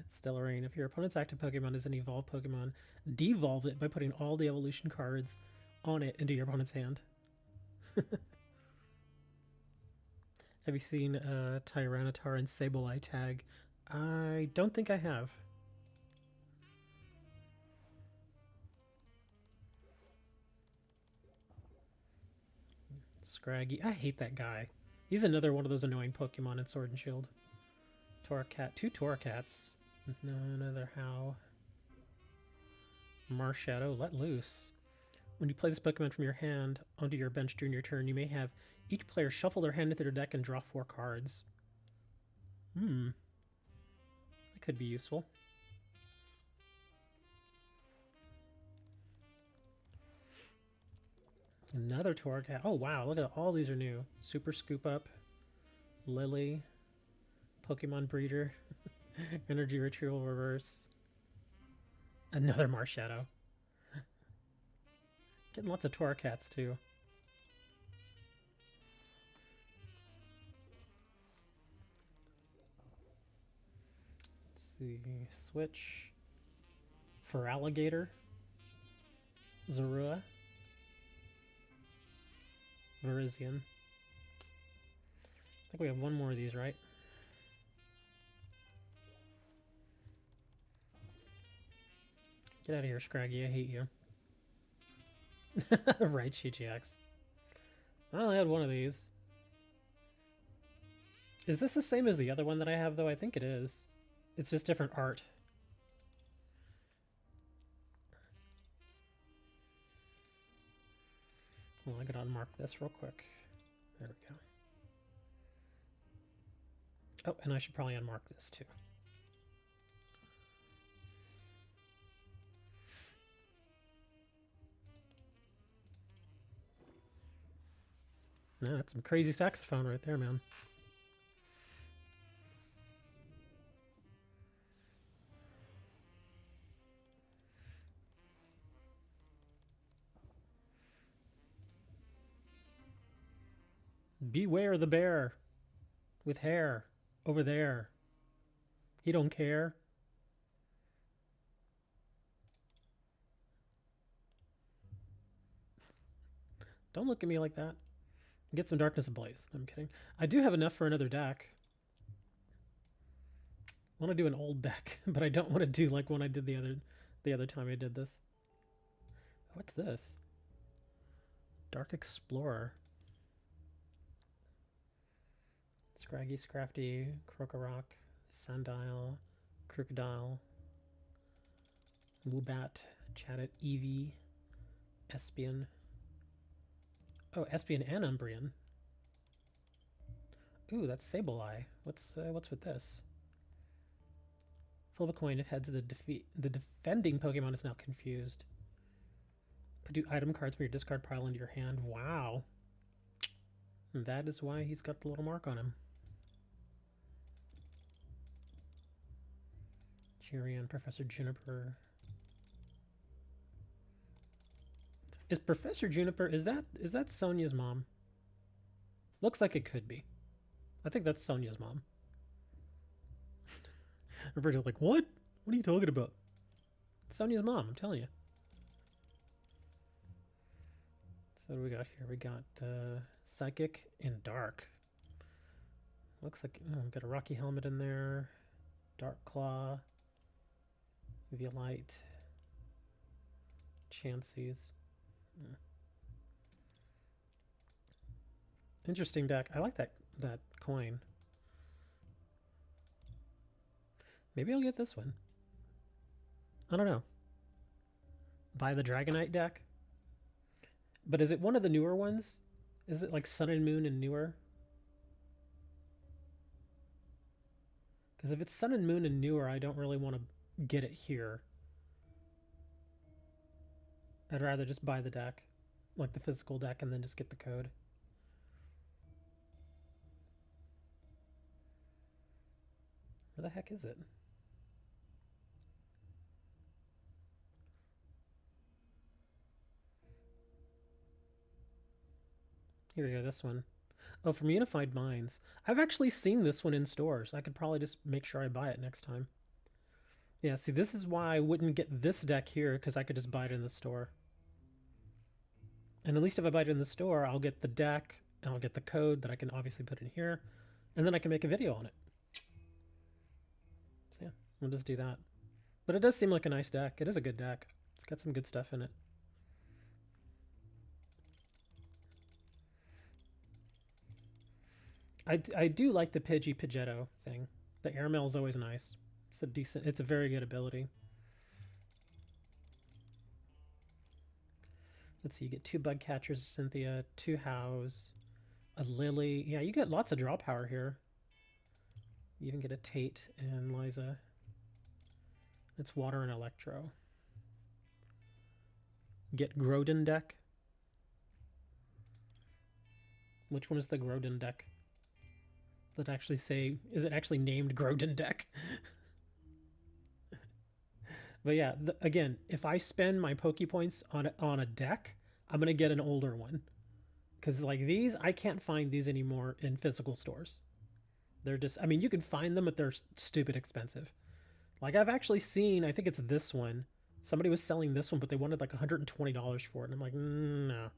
Stellarine. If your opponent's active Pokemon is an evolved Pokemon, devolve it by putting all the evolution cards on it into your opponent's hand. Have you seen Tyranitar and Sableye tag? I don't think I have. Scraggy. I hate that guy. He's another one of those annoying Pokemon in Sword and Shield. Torracat. 2 Torracats. No, another How. Marshadow. Let loose. When you play this Pokemon from your hand onto your bench during your turn, you may have each player shuffle their hand into their deck and draw 4 cards. That could be useful. Another Torracat. Oh, wow. Look at all these are new. Super Scoop Up. Lily. Pokemon Breeder. Energy Retrieval Reverse. Another Marshadow. Getting lots of Torracats, too. Let's see. Switch. Feraligatr. Zorua. Virizion. I think we have one more of these, right? Get out of here, Scraggy. I hate you. Right, GGX. I only had one of these. Is this the same as the other one that I have, though? I think it is. It's just different art. Well, I gotta unmark this real quick. There we go. Oh, and I should probably unmark this too. Yeah, that's some crazy saxophone right there, man. Beware the bear with hair over there. He don't care. Don't look at me like that. Get some Darkness Ablaze. I'm kidding. I do have enough for another deck. I want to do an old deck, but I don't want to do like when I did the other time I did this. What's this? Dark Explorer. Scraggy, Scrafty, Krokorok, Sandile, Crocodile, Woobat, Chatot, Eevee, Espion. Oh, Espion and Umbreon. Ooh, that's Sableye. What's with this? Flip a coin if heads. The defending Pokemon is now confused. Put 2 item cards from your discard pile into your hand. Wow. That is why he's got the little mark on him. Cheerian, Professor Juniper. Is Professor Juniper, is that Sonia's mom? Looks like it could be. I think that's Sonia's mom. Everybody's like, what? What are you talking about? It's Sonia's mom, I'm telling you. So what do we got here? We got Psychic and Dark. Looks like we've got a Rocky Helmet in there. Dark Claw. Violite. Chanseys. Interesting deck. I like that coin. Maybe I'll get this one. I don't know. Buy the Dragonite deck? But is it one of the newer ones? Is it like Sun and Moon and newer? Because if it's Sun and Moon and newer, I don't really want to get it here. I'd rather just buy the deck. Like the physical deck and then just get the code. Where the heck is it? Here we go, this one. Oh, from Unified Minds. I've actually seen this one in stores. I could probably just make sure I buy it next time. Yeah, see, this is why I wouldn't get this deck here, because I could just buy it in the store. And at least if I buy it in the store, I'll get the deck, and I'll get the code that I can obviously put in here, and then I can make a video on it. So yeah, we'll just do that. But it does seem like a nice deck. It is a good deck. It's got some good stuff in it. I do like the Pidgeotto thing. The airmail is always nice. It's a very good ability. Let's see, you get 2 bug catchers, Cynthia, 2 Hows, a Lily. Yeah, you get lots of draw power here. You even get a Tate and Liza. It's water and electro. Get Groudon deck. Which one is the Groudon deck? Does it actually say, is it actually named Groudon deck? But yeah, again, if I spend my Pokepoints on a deck, I'm going to get an older one. Because like these, I can't find these anymore in physical stores. They're just, I mean, you can find them, but they're stupid expensive. Like I've actually seen, I think it's this one. Somebody was selling this one, but they wanted like $120 for it. And I'm like, no.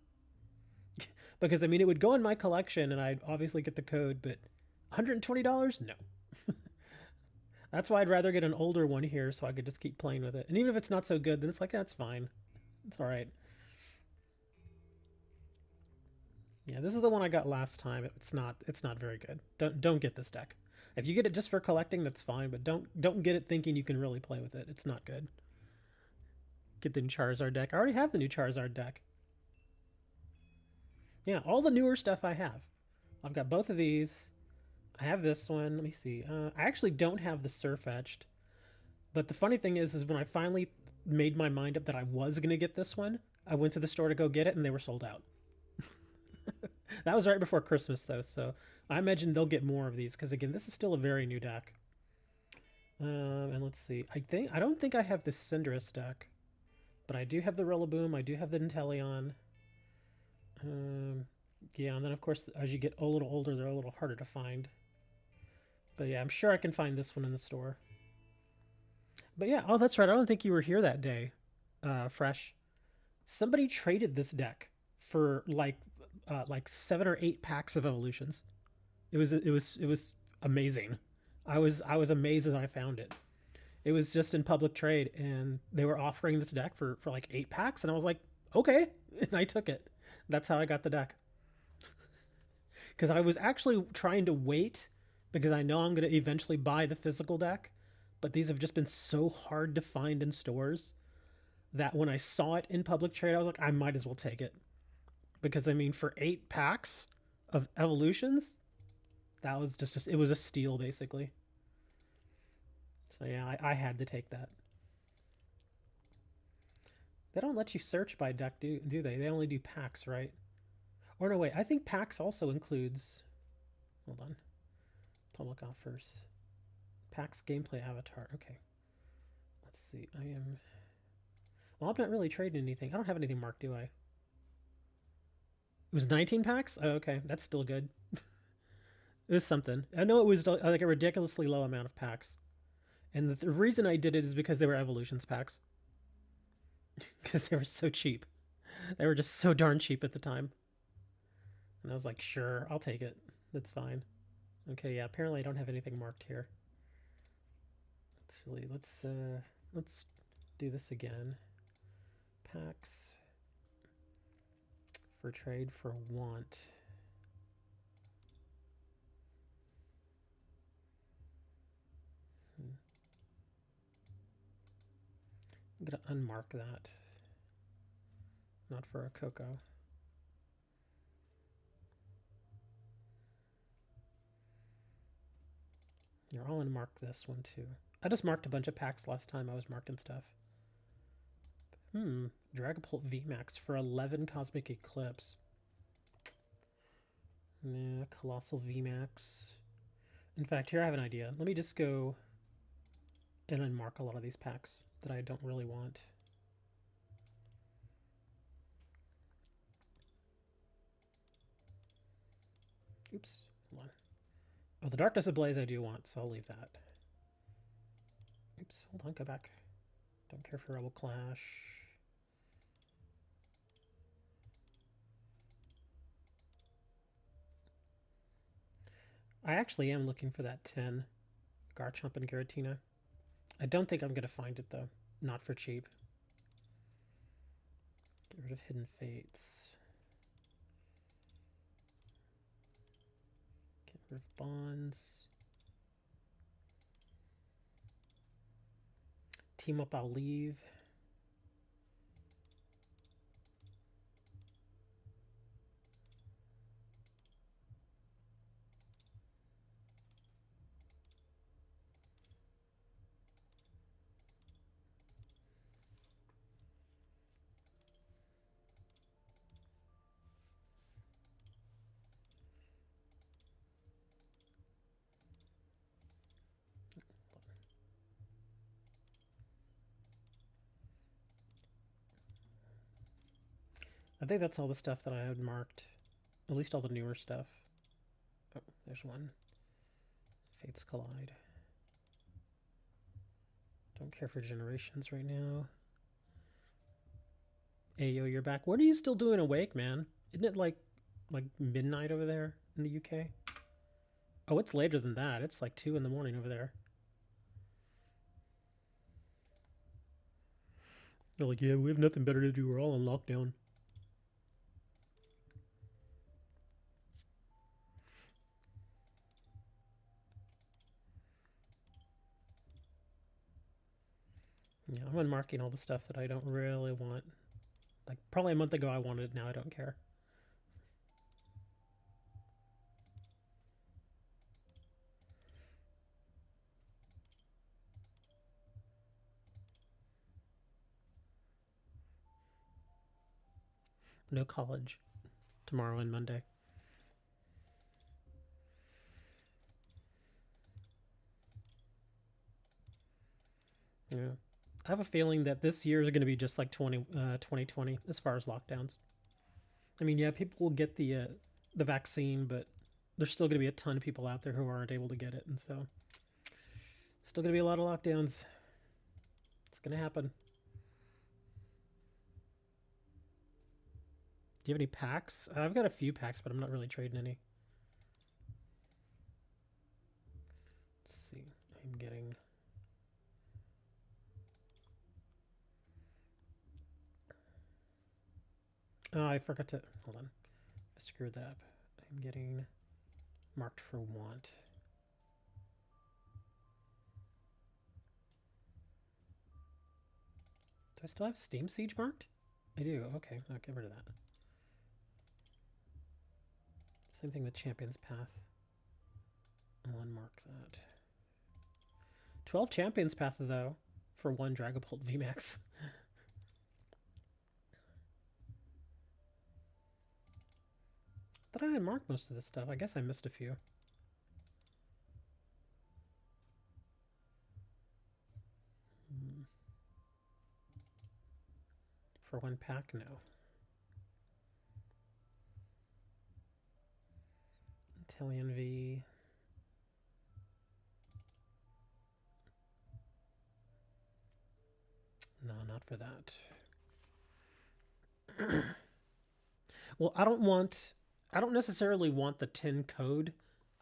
Because I mean, it would go in my collection and I'd obviously get the code, but $120? No. That's why I'd rather get an older one here so I could just keep playing with it. And even if it's not so good, then it's like, that's fine. It's all right. Yeah, this is the one I got last time. It's not very good. Don't get this deck. If you get it just for collecting, that's fine, but don't get it thinking you can really play with it. It's not good. Get the new Charizard deck. I already have the new Charizard deck. Yeah, all the newer stuff I have. I've got both of these. I have this one. Let me see. I actually don't have the Sirfetch'd. But the funny thing is when I finally made my mind up that I was going to get this one, I went to the store to go get it, and they were sold out. That was right before Christmas, though, so I imagine they'll get more of these, because, again, this is still a very new deck. And let's see. I don't think I have the Cinderace deck, but I do have the Rillaboom. I do have the Inteleon. Yeah, and then, of course, as you get a little older, they're a little harder to find. But yeah, I'm sure I can find this one in the store. But yeah, oh, that's right. I don't think you were here that day, Fresh. Somebody traded this deck for like 7 or 8 packs of evolutions. It was amazing. I was amazed that I found it. It was just in public trade, and they were offering this deck for like 8 packs, and I was like, okay, and I took it. That's how I got the deck. Because I was actually trying to wait, because I know I'm going to eventually buy the physical deck, but these have just been so hard to find in stores that when I saw it in public trade, I was like, I might as well take it. Because, I mean, for 8 packs of evolutions, that was just it was a steal, basically. So, yeah, I had to take that. They don't let you search by deck, do they? They only do packs, right? Or no, wait, I think packs also includes... Hold on. Public offers. Packs gameplay avatar. Okay. Let's see. I am... Well, I'm not really trading anything. I don't have anything marked, do I? It was 19 packs? Oh, okay. That's still good. It was something. I know it was like a ridiculously low amount of packs. And the reason I did it is because they were evolutions packs. Because they were so cheap. They were just so darn cheap at the time. And I was like, sure, I'll take it. That's fine. Okay, yeah, apparently I don't have anything marked here. Actually, let's do this again. Packs for trade for want. I'm gonna unmark that. Not for a Coco. Here, I'll unmark this one too. I just marked a bunch of packs last time I was marking stuff. Dragapult VMAX for 11 Cosmic Eclipse. Nah, Colossal VMAX. In fact, here I have an idea. Let me just go and unmark a lot of these packs that I don't really want. Oops. Hold on. Oh, the Darkness Ablaze I do want, so I'll leave that. Oops. Hold on. Go back. Don't care for Rebel Clash. I actually am looking for that 10 Garchomp and Giratina. I don't think I'm going to find it, though. Not for cheap. Get rid of Hidden Fates. Get rid of Bonds. Team Up, I'll leave. I think that's all the stuff that I had marked. At least all the newer stuff. Oh, there's one. Fates Collide. Don't care for Generations right now. Ayo, you're back. What are you still doing awake, man? Isn't it like midnight over there in the UK? Oh, it's later than that. It's like 2 in the morning over there. They're like, yeah, we have nothing better to do. We're all on lockdown. Yeah, I'm unmarking all the stuff that I don't really want. Like, probably a month ago I wanted it, now I don't care. No college. Tomorrow and Monday. Yeah. I have a feeling that this year is going to be just like 2020 as far as lockdowns. I mean, yeah, people will get the vaccine, but there's still going to be a ton of people out there who aren't able to get it, and so still going to be a lot of lockdowns. It's going to happen. Do you have any packs? I've got a few packs, but I'm not really trading any. Let's see. I'm getting... Oh, I forgot to... Hold on. I screwed that up. I'm getting marked for want. Do I still have Steam Siege marked? I do. Okay, I'll get rid of that. Same thing with Champion's Path. I'll unmark that. 12 Champion's Path, though, for 1 Dragapult VMAX. Thought I had marked most of this stuff. I guess I missed a few. For 1 pack? No. Italian V. No, not for that. Well, I don't necessarily want the 10 code.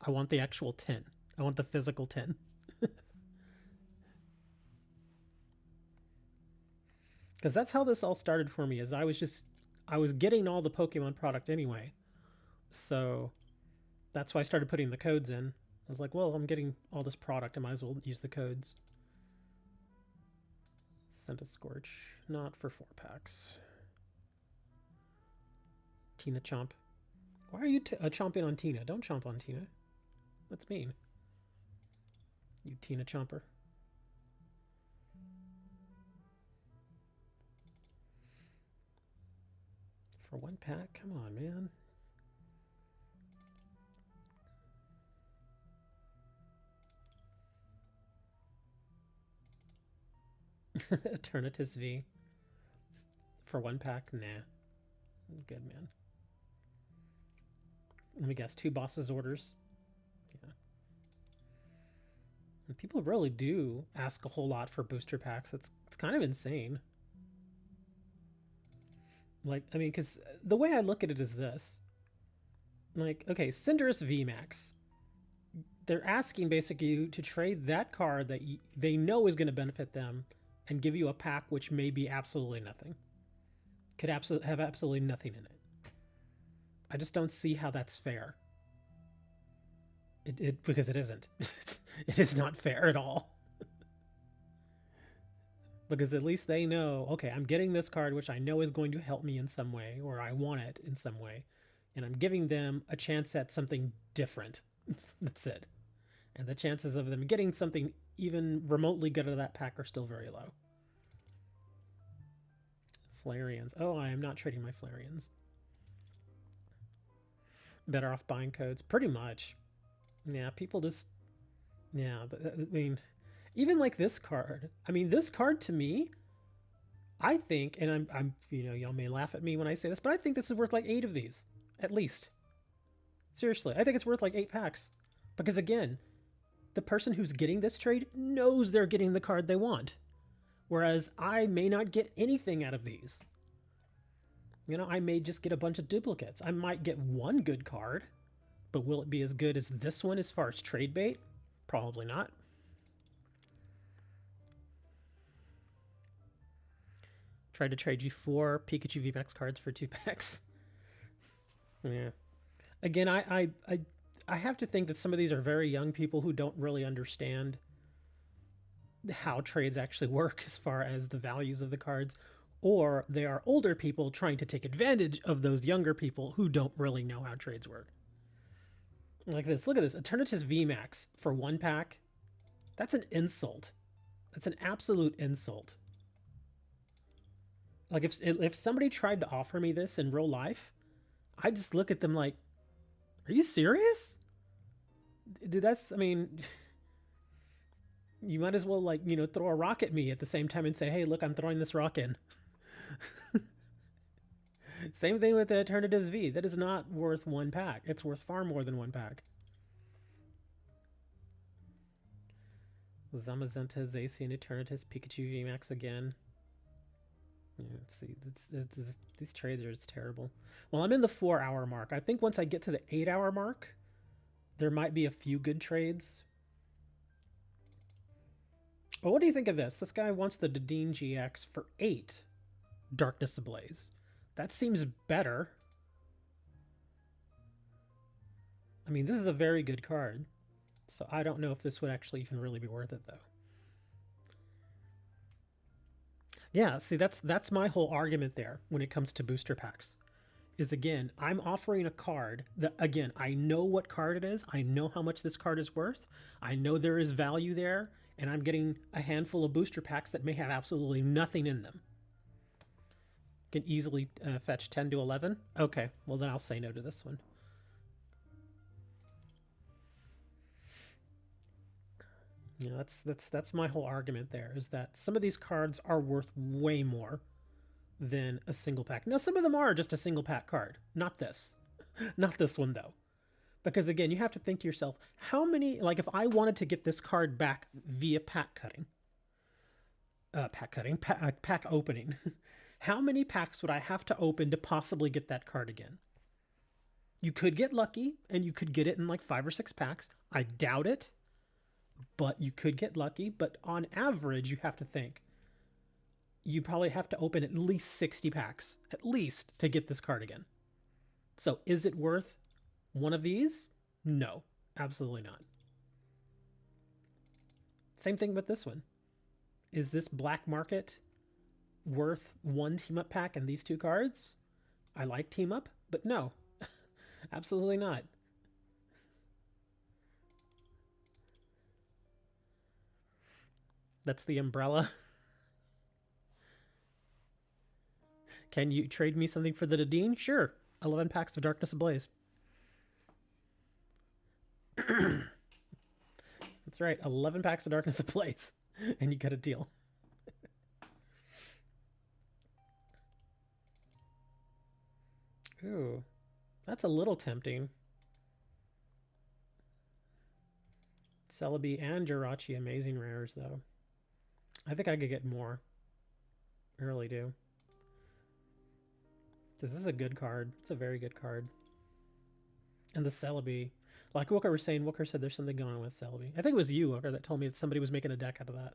I want the actual 10. I want the physical 10. Because that's how this all started for me, is I was getting all the Pokemon product anyway. So that's why I started putting the codes in. I was like, well, I'm getting all this product. I might as well use the codes. Scentiscorch. Not for 4 packs. Tina Chomp. Why are you chomping on Tina? Don't chomp on Tina. That's mean. You Tina Chomper. For 1 pack? Come on, man. Eternatus V. For 1 pack? Nah. Good, man. Let me guess, 2 bosses orders. Yeah. And people really do ask a whole lot for booster packs. It's kind of insane. Like, I mean, because the way I look at it is this. Like, okay, Cinderace VMAX. They're asking basically you to trade that card that they know is going to benefit them and give you a pack which may be absolutely nothing. Could have absolutely nothing in it. I just don't see how that's fair. Because it isn't. It is not fair at all. Because at least they know, okay, I'm getting this card which I know is going to help me in some way, or I want it in some way, and I'm giving them a chance at something different. That's it. And the chances of them getting something even remotely good out of that pack are still very low. Flareons. Oh, I am not trading my Flareons. Better off buying codes. Pretty much. Yeah, people just... Yeah, I mean... Even like this card. I mean, this card to me, I think, and I'm you know, y'all may laugh at me when I say this, but I think this is worth like 8 of these. At least. Seriously, I think it's worth like 8 packs. Because again, the person who's getting this trade knows they're getting the card they want. Whereas I may not get anything out of these. You know, I may just get a bunch of duplicates. I might get one good card, but will it be as good as this one as far as trade bait? Probably not. Tried to trade you 4 Pikachu VMAX cards for 2 packs. Yeah. Again, I have to think that some of these are very young people who don't really understand how trades actually work as far as the values of the cards, or they are older people trying to take advantage of those younger people who don't really know how trades work. Like this. Look at this. Eternatus VMAX for 1 pack. That's an insult. That's an absolute insult. Like, if somebody tried to offer me this in real life, I'd just look at them like, are you serious? Dude, that's, I mean, you might as well, like, you know, throw a rock at me at the same time and say, hey, look, I'm throwing this rock in. Same thing with the Eternatus V. That is not worth 1 pack. It's worth far more than 1 pack. Zamazenta, Zacian, Eternatus, Pikachu VMAX again. Yeah, let's see. These trades are just terrible. Well, I'm in the 4-hour mark. I think once I get to the 8-hour mark, there might be a few good trades. Well, what do you think of this? This guy wants the Dedenne GX for 8 Darkness Ablaze. That seems better. I mean, this is a very good card. So I don't know if this would actually even really be worth it, though. Yeah, see, that's my whole argument there when it comes to booster packs. Is, again, I'm offering a card that, again, I know what card it is. I know how much this card is worth. I know there is value there. And I'm getting a handful of booster packs that may have absolutely nothing in them. Can easily fetch 10 to 11. Okay, well then I'll say no to this one. Yeah, that's my whole argument there, is that some of these cards are worth way more than a single pack. Now, some of them are just a single pack card. Not this. Not this one, though. Because, again, you have to think to yourself, how many... Like, if I wanted to get this card back via pack cutting... pack opening. How many packs would I have to open to possibly get that card again? You could get lucky, and you could get it in, like, 5 or 6 packs. I doubt it. But you could get lucky. But on average, you have to think... You probably have to open at least 60 packs. At least, to get this card again. So, is it worth... one of these? No, absolutely not. Same thing with this one. Is this black market worth 1 team up pack and these 2 cards? I like team up, but no, absolutely not. That's the umbrella. Can you trade me something for the Dedenne? Sure. 11 packs of Darkness Ablaze. That's right, 11 packs of Darkness Ablaze, and you get a deal. Ooh, that's a little tempting. Celebi and Jirachi, amazing rares, though. I think I could get more. I really do. This is a good card. It's a very good card. And the Celebi. Like Wooker was saying, Wooker said there's something going on with Celebi. I think it was you, Wooker, that told me that somebody was making a deck out of that.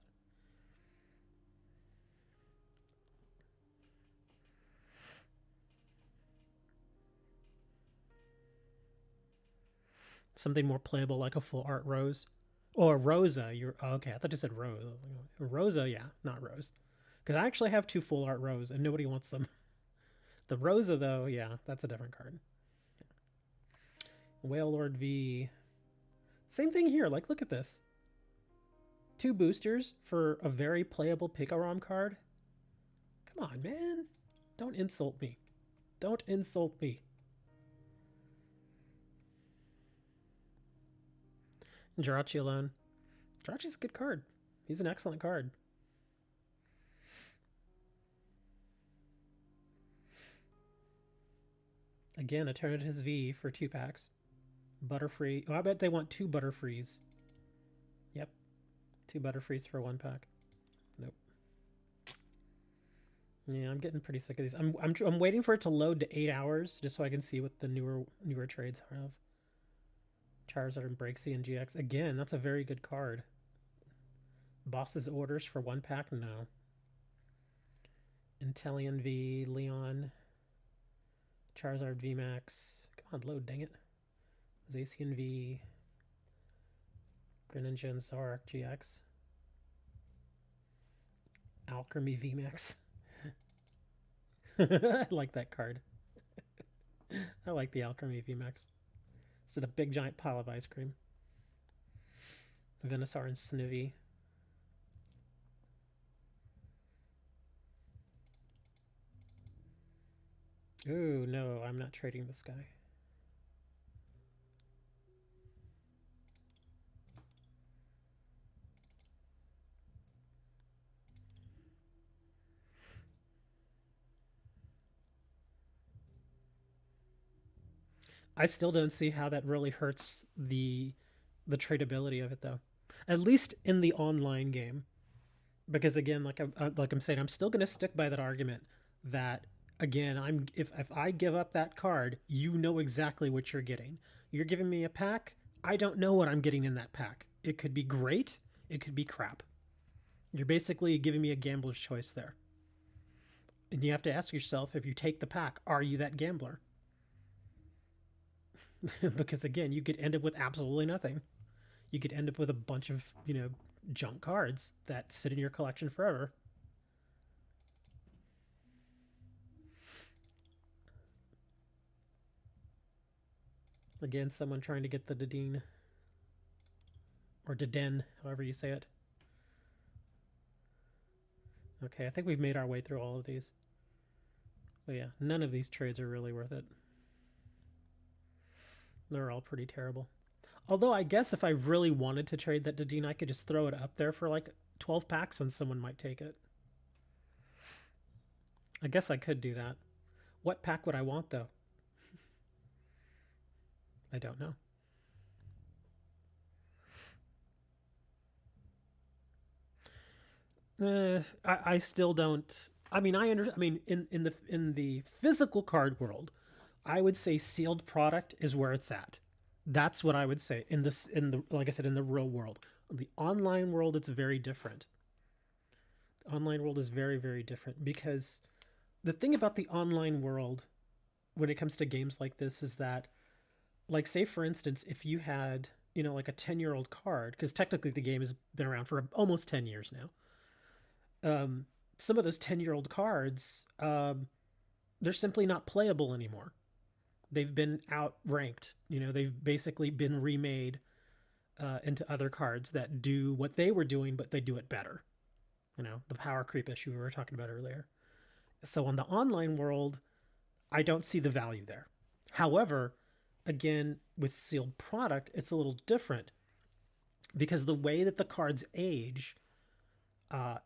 Something more playable like a full art Rose. Or Rosa. You're okay, I thought you said Rose. Rosa, yeah, not Rose. Because I actually have 2 full art Rose and nobody wants them. The Rosa, though, yeah, that's a different card. Yeah. Whale Lord V. Same thing here. Like, look at this. 2 boosters for a very playable Pikarom card. Come on, man. Don't insult me. Don't insult me. Jirachi alone. Jirachi's a good card. He's an excellent card. Again, Eternatus V for 2 packs. Butterfree. Oh, I bet they want 2 Butterfrees. Yep. 2 Butterfrees for 1 pack. Nope. Yeah, I'm getting pretty sick of these. I'm waiting for it to load to 8 hours just so I can see what the newer trades have. Charizard and Braixy and GX. Again, that's a very good card. Boss's Orders for 1 pack? No. Inteleon V, Leon. Charizard VMAX. Come on, load, dang it. Zacian V. Greninja and Zoroark GX. Alchemy VMAX. I like that card. I like the Alchemy VMAX. It's a big giant pile of ice cream. Venusaur and Snivy. Ooh, no, I'm not trading this guy. I still don't see how that really hurts the tradability of it, though. At least in the online game, because again, like I'm saying, I'm still going to stick by that argument that again, if I give up that card, you know exactly what you're getting. You're giving me a pack. I don't know what I'm getting in that pack. It could be great. It could be crap. You're basically giving me a gambler's choice there. And you have to ask yourself, if you take the pack, are you that gambler? Because again, you could end up with absolutely nothing. You could end up with a bunch of, junk cards that sit in your collection forever. Again, someone trying to get the Dedenne. Or Dedenne, however you say it. Okay, I think we've made our way through all of these. But yeah, none of these trades are really worth it. They're all pretty terrible. Although I guess if I really wanted to trade that Dedenne, I could just throw it up there for like 12 packs and someone might take it. I guess I could do that. What pack would I want, though? I don't know. I still don't. I mean, in the physical card world, I would say sealed product is where it's at. That's what I would say in the like I said, in the real world. The online world, it's very different. The online world is very, very different, because the thing about the online world when it comes to games like this is that, like, say for instance, if you had, like a 10-year-old card, because technically the game has been around for almost 10 years now. Some of those 10-year-old cards, they're simply not playable anymore. They've been outranked. They've basically been remade into other cards that do what they were doing, but they do it better. The power creep issue we were talking about earlier. So on the online world, I don't see the value there. However, again, with sealed product, it's a little different, because the way that the cards age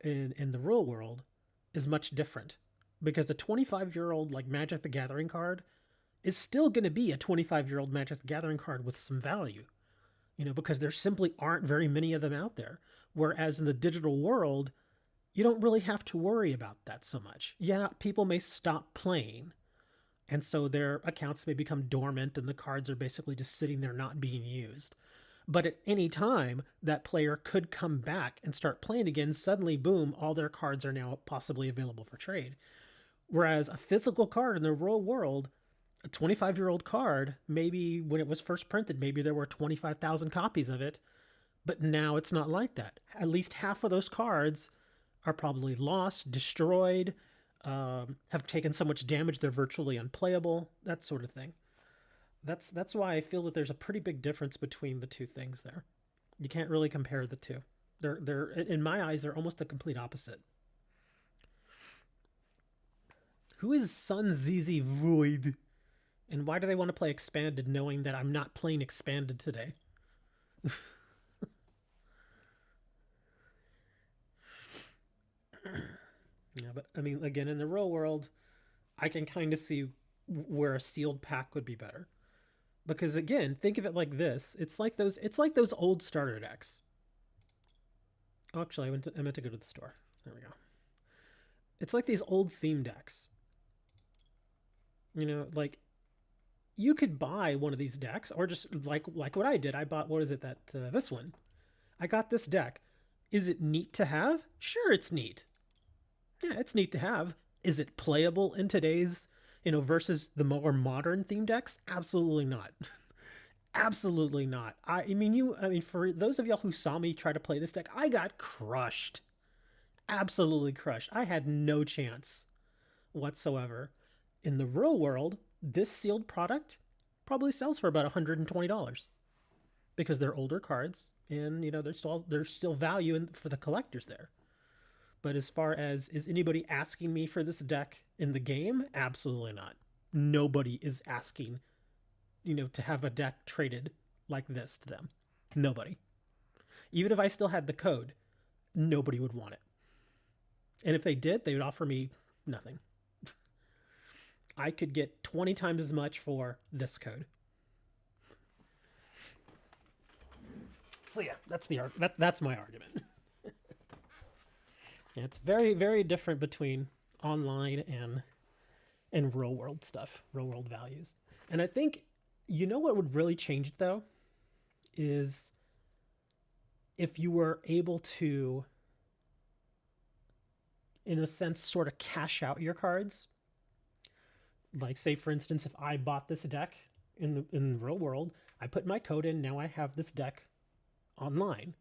in the real world is much different. Because a 25-year-old like Magic the Gathering card is still going to be a 25-year-old Magic the Gathering card with some value. because there simply aren't very many of them out there. Whereas in the digital world, you don't really have to worry about that so much. Yeah, people may stop playing, and so their accounts may become dormant and the cards are basically just sitting there not being used. But at any time, that player could come back and start playing again. Suddenly, boom, all their cards are now possibly available for trade. Whereas a physical card in the real world, a 25-year-old card, maybe when it was first printed, maybe there were 25,000 copies of it, but now it's not like that. At least half of those cards are probably lost, destroyed, have taken so much damage they're virtually unplayable, that sort of thing. That's why I feel that there's a pretty big difference between the two things there. You can't really compare the two. They're in my eyes, they're almost the complete opposite. Who is Sun ZZ Void? And why do they want to play Expanded knowing that I'm not playing Expanded today? Yeah, but I mean, again, in the real world, I can kind of see where a sealed pack would be better. Because again, think of it like this: it's like those old starter decks. Oh, actually, I meant to go to the store. There we go. It's like these old theme decks. Like you could buy one of these decks, or just like what I did. I bought, what is it, that this one. I got this deck. Is it neat to have? Sure, it's neat. Yeah, it's neat to have. Is it playable in today's, versus the more modern theme decks? Absolutely not. Absolutely not. I mean, for those of y'all who saw me try to play this deck, I got crushed. Absolutely crushed. I had no chance whatsoever. In the real world, this sealed product probably sells for about $120 because they're older cards, and there's still value for the collectors there. But as far as, is anybody asking me for this deck in the game? Absolutely not. Nobody is asking, to have a deck traded like this to them. Nobody. Even if I still had the code, nobody would want it. And if they did, they would offer me nothing. I could get 20 times as much for this code. So yeah, that's my argument. Yeah, it's very, very different between online and real world stuff, real world values. And I think, what would really change it though is if you were able to, in a sense, sort of cash out your cards. Like, say for instance, if I bought this deck in the real world, I put my code in, now I have this deck online.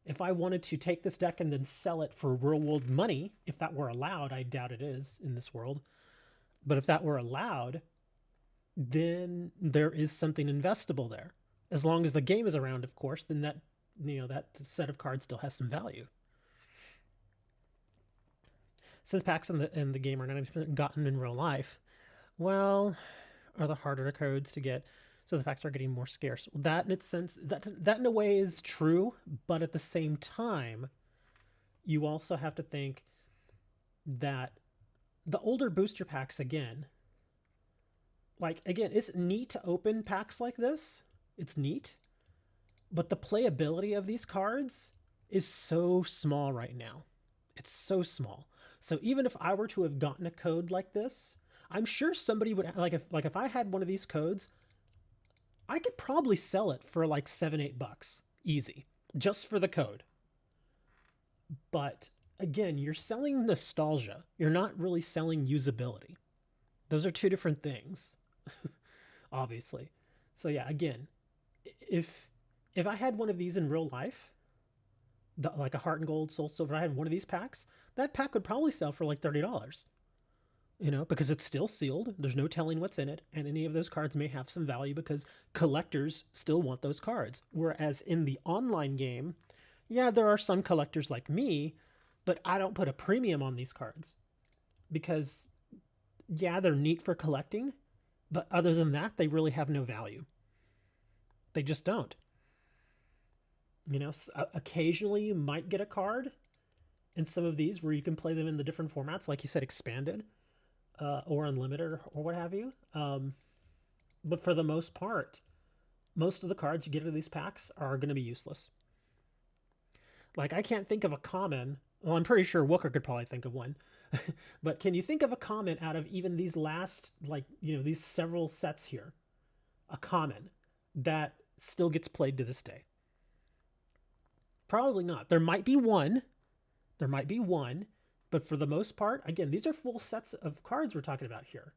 If I wanted to take this deck and then sell it for real world money, if that were allowed, I doubt it is in this world, but if that were allowed, then there is something investable there. As long as the game is around, of course, then that set of cards still has some value. Since packs in the game are 90% gotten in real life, well, are the harder codes to get, so the packs are getting more scarce. That in its sense, that in a way is true, but at the same time, you also have to think that the older booster packs, again, it's neat to open packs like this. It's neat, but the playability of these cards is so small right now. It's so small. So even if I were to have gotten a code like this, I'm sure somebody would, if I had one of these codes, I could probably sell it for like $7-8 easy, just for the code. But again, you're selling nostalgia. You're not really selling usability. Those are two different things, obviously. So yeah, again, if I had one of these in real life, like a Heart and Gold, Soul Silver, I had one of these packs, that pack would probably sell for like $30. Because it's still sealed. There's no telling what's in it, and any of those cards may have some value because collectors still want those cards. Whereas in the online game, yeah, there are some collectors like me, but I don't put a premium on these cards because, yeah, they're neat for collecting, but other than that, they really have no value. They just don't. Occasionally you might get a card in some of these where you can play them in the different formats, like you said, expanded. Or unlimited or what have you. But for the most part, most of the cards you get out of these packs are going to be useless. Like, I can't think of a common. Well, I'm pretty sure Wooker could probably think of one. But can you think of a common out of even these last, like, these several sets here? A common that still gets played to this day? Probably not. There might be one. There might be one. But for the most part, again, these are full sets of cards we're talking about here.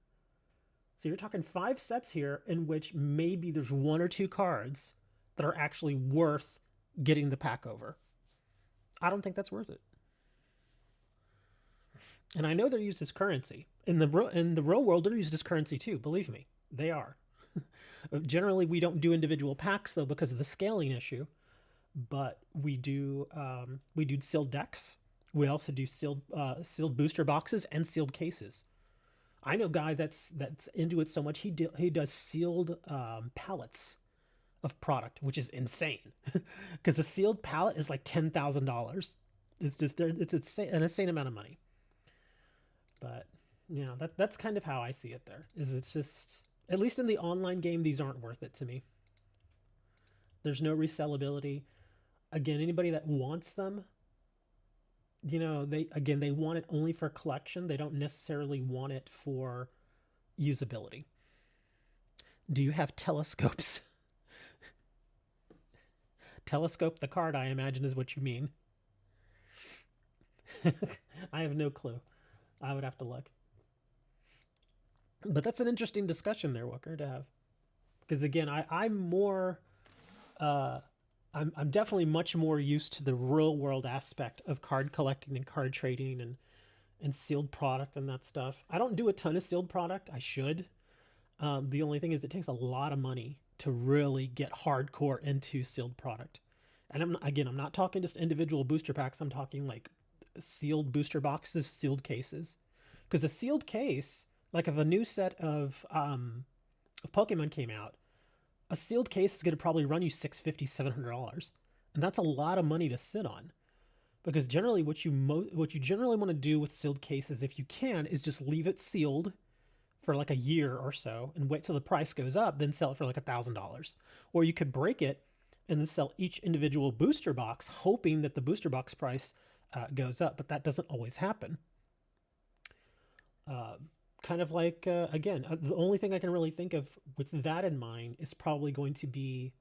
So you're talking 5 sets here in which maybe there's 1 or 2 cards that are actually worth getting the pack over. I don't think that's worth it. And I know they're used as currency. In the real world, they're used as currency too. Believe me, they are. Generally, we don't do individual packs though because of the scaling issue. But we do sealed decks. We also do sealed booster boxes and sealed cases. I know a guy that's into it so much he does sealed pallets of product, which is insane, because a sealed pallet is like $10,000. It's just it's an insane amount of money. But that's kind of how I see it. There is, it's just, at least in the online game, these aren't worth it to me. There's no resellability. Again, anybody that wants them, they want it only for collection. They don't necessarily want it for usability. Do you have telescopes? Telescope the card, I imagine, is what you mean. I have no clue. I would have to look. But that's an interesting discussion there, Wooker, to have. Because again, I'm more... I'm definitely much more used to the real world aspect of card collecting and card trading and sealed product and that stuff. I don't do a ton of sealed product. I should. The only thing is it takes a lot of money to really get hardcore into sealed product. And I'm not talking just individual booster packs. I'm talking like sealed booster boxes, sealed cases. Because a sealed case, like if a new set of Pokemon came out, a sealed case is going to probably run you $650, $700, and that's a lot of money to sit on. Because generally, what you generally want to do with sealed cases, if you can, is just leave it sealed for like a year or so and wait till the price goes up, then sell it for like $1,000. Or you could break it and then sell each individual booster box, hoping that the booster box price goes up, but that doesn't always happen. Kind of like, again, the only thing I can really think of with that in mind is probably going to be,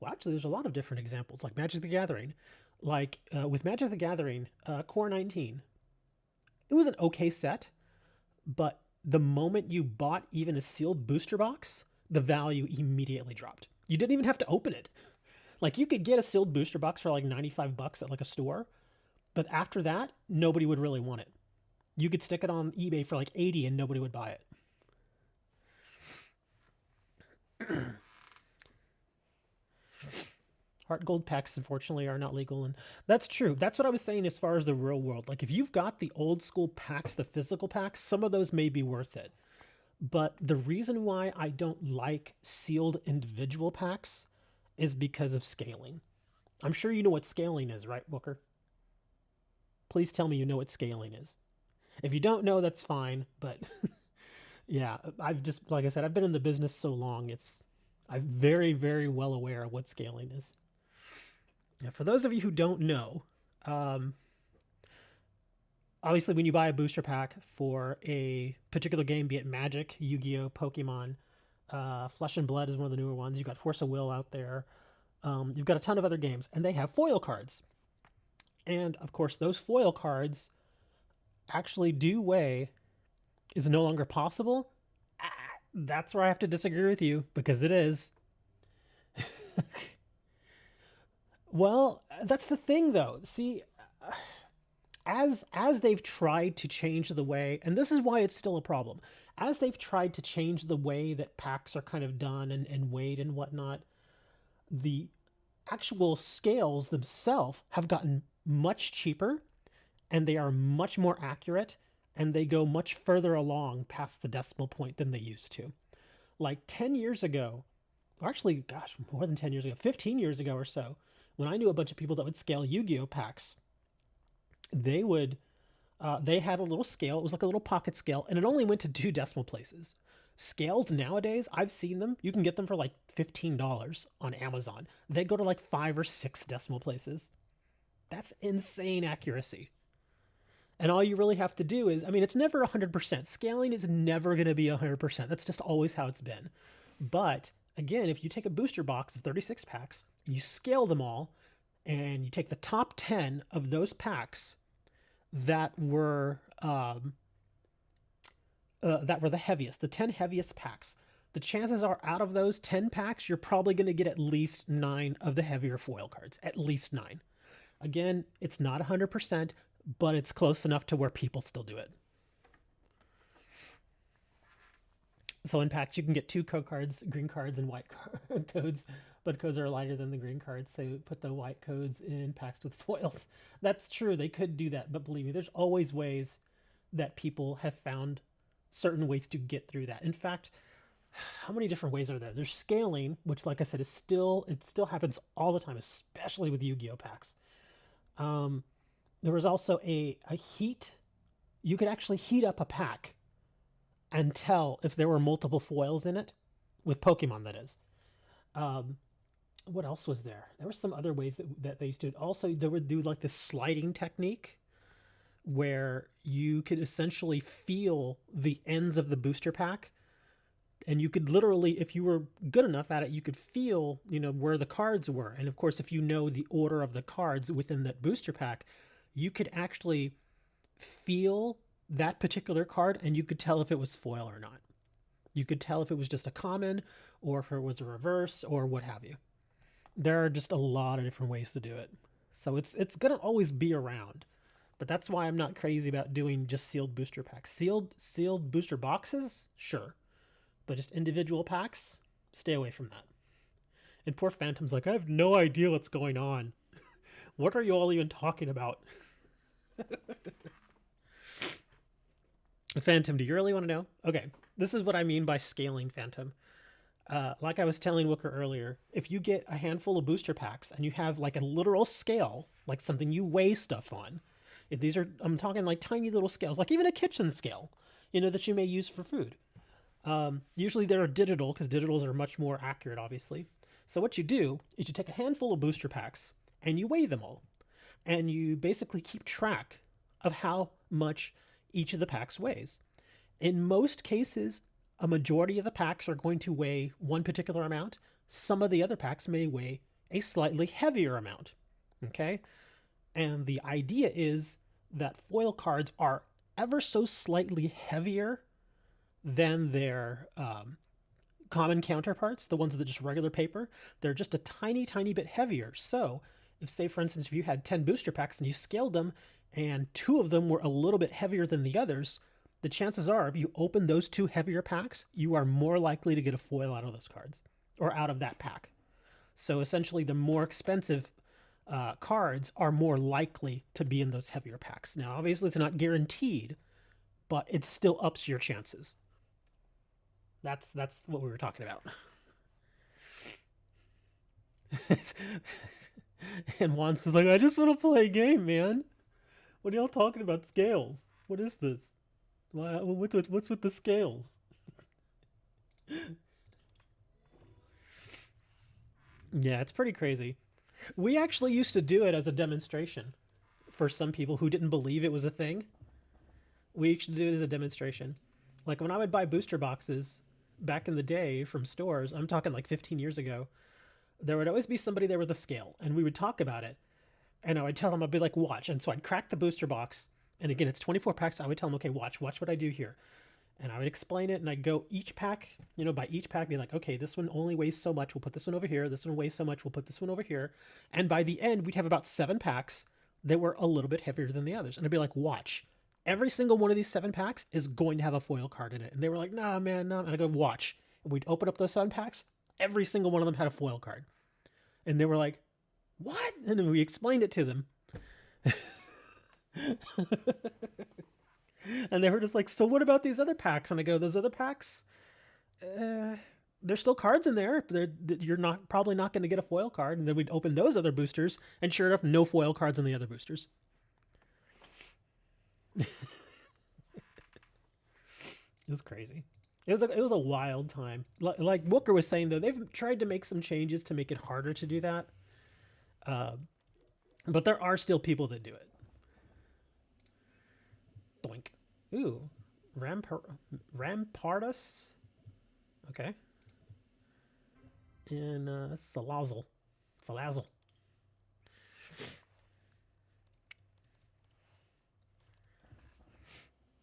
well, actually, there's a lot of different examples, like Magic the Gathering. Like, with Magic the Gathering, Core 19, it was an okay set, but the moment you bought even a sealed booster box, the value immediately dropped. You didn't even have to open it. Like, you could get a sealed booster box for like $95 at like a store, but after that, nobody would really want it. You could stick it on eBay for like $80 and nobody would buy it. Heart gold packs, unfortunately, are not legal. And that's true. That's what I was saying as far as the real world. Like, if you've got the old school packs, the physical packs, some of those may be worth it. But the reason why I don't like sealed individual packs is because of scaling. I'm sure you know what scaling is, right, Booker? Please tell me you know what scaling is. If you don't know, that's fine. But yeah, like I said, I've been in the business so long. I'm very, very well aware of what scaling is. Now, for those of you who don't know, obviously when you buy a booster pack for a particular game, be it Magic, Yu-Gi-Oh, Pokemon, Flesh and Blood is one of the newer ones. You've got Force of Will out there. You've got a ton of other games, and they have foil cards. And of course, those foil cards actually do weigh is no longer possible. That's where I have to disagree with you, because it is. Well, that's the thing though. See, as they've tried to change the way, and this is why it's still a problem, as they've tried to change the way that packs are kind of done and weighed and whatnot, the actual scales themselves have gotten much cheaper, and they are much more accurate, and they go much further along past the decimal point than they used to. Like 10 years ago, or actually, gosh, more than 10 years ago, 15 years ago or so, when I knew a bunch of people that would scale Yu-Gi-Oh packs, they had a little scale. It was like a little pocket scale, and it only went to 2 decimal places. Scales nowadays, I've seen them. You can get them for like $15 on Amazon. They go to like 5 or 6 decimal places. That's insane accuracy. And all you really have to do is, I mean, it's never 100%. Scaling is never going to be 100%. That's just always how it's been. But again, if you take a booster box of 36 packs, you scale them all, and you take the top 10 of those packs that were the heaviest, the 10 heaviest packs. The chances are, out of those 10 packs, you're probably going to get at least 9 of the heavier foil cards. At least 9. Again, it's not 100%, but it's close enough to where people still do it. So in packs, you can get 2 code cards, green cards, and white codes, but codes are lighter than the green cards. They put the white codes in packs with foils. That's true. They could do that, but believe me, there's always ways that people have found certain ways to get through that. In fact, how many different ways are there? There's scaling, which, like I said, it still happens all the time, especially with Yu-Gi-Oh packs. There was also a heat. You could actually heat up a pack and tell if there were multiple foils in it, with Pokemon, that is. What else was there? There were some other ways that they used to do it. Also, they would do like this sliding technique where you could essentially feel the ends of the booster pack, and you could literally, if you were good enough at it, you could feel, where the cards were. And of course, if you know the order of the cards within that booster pack, you could actually feel that particular card, and you could tell if it was foil or not. You could tell if it was just a common, or if it was a reverse, or what have you. There are just a lot of different ways to do it. So it's going to always be around. But that's why I'm not crazy about doing just sealed booster packs. Sealed booster boxes, sure. But just individual packs, stay away from that. And poor Phantom's like, I have no idea what's going on. What are you all even talking about? Phantom, do you really want to know? Okay, this is what I mean by scaling, Phantom. Like I was telling Wooker earlier, if you get a handful of booster packs and you have like a literal scale, like something you weigh stuff on, if these are, I'm talking like tiny little scales, like even a kitchen scale, that you may use for food. Usually they're digital, because digitals are much more accurate, obviously. So what you do is you take a handful of booster packs and you weigh them all. And you basically keep track of how much each of the packs weighs. In most cases, a majority of the packs are going to weigh one particular amount. Some of the other packs may weigh a slightly heavier amount. Okay? And the idea is that foil cards are ever so slightly heavier than their common counterparts, the ones that are just regular paper. They're just a tiny, tiny bit heavier. So if, say, for instance, if you had 10 booster packs and you scaled them and 2 of them were a little bit heavier than the others, the chances are if you open those 2 heavier packs, you are more likely to get a foil out of those cards, or out of that pack. So essentially, the more expensive cards are more likely to be in those heavier packs. Now, obviously, it's not guaranteed, but it still ups your chances. That's what we were talking about. And Juan's just like, I just want to play a game, man. What are y'all talking about scales? What is this? What's with the scales? Yeah, it's pretty crazy. We actually used to do it as a demonstration for some people who didn't believe it was a thing. We used to do it as a demonstration. Like when I would buy booster boxes back in the day from stores, I'm talking like 15 years ago, there would always be somebody there with a scale, and we would talk about it. And I would tell them, I'd be like, watch. And so I'd crack the booster box. And again, it's 24 packs. I would tell them, okay, watch what I do here. And I would explain it, and I'd go each pack, by each pack, be like, okay, this one only weighs so much. We'll put this one over here. This one weighs so much. We'll put this one over here. And by the end, we'd have about 7 packs that were a little bit heavier than the others. And I'd be like, watch. Every single one of these 7 packs is going to have a foil card in it. And they were like, nah, man, no. And I go, watch. And we'd open up those 7 packs. Every single one of them had a foil card. And they were like, what? And then we explained it to them. And they were just like, so what about these other packs? And I go, those other packs, there's still cards in there. You're probably not going to get a foil card. And then we'd open those other boosters, and sure enough, no foil cards in the other boosters. It was crazy. It was a wild time. Like Wooker was saying though, they've tried to make some changes to make it harder to do that. Uh, but there are still people that do it. Doink. Ooh, Rampartus. Okay. And Salazzle. Salazzle.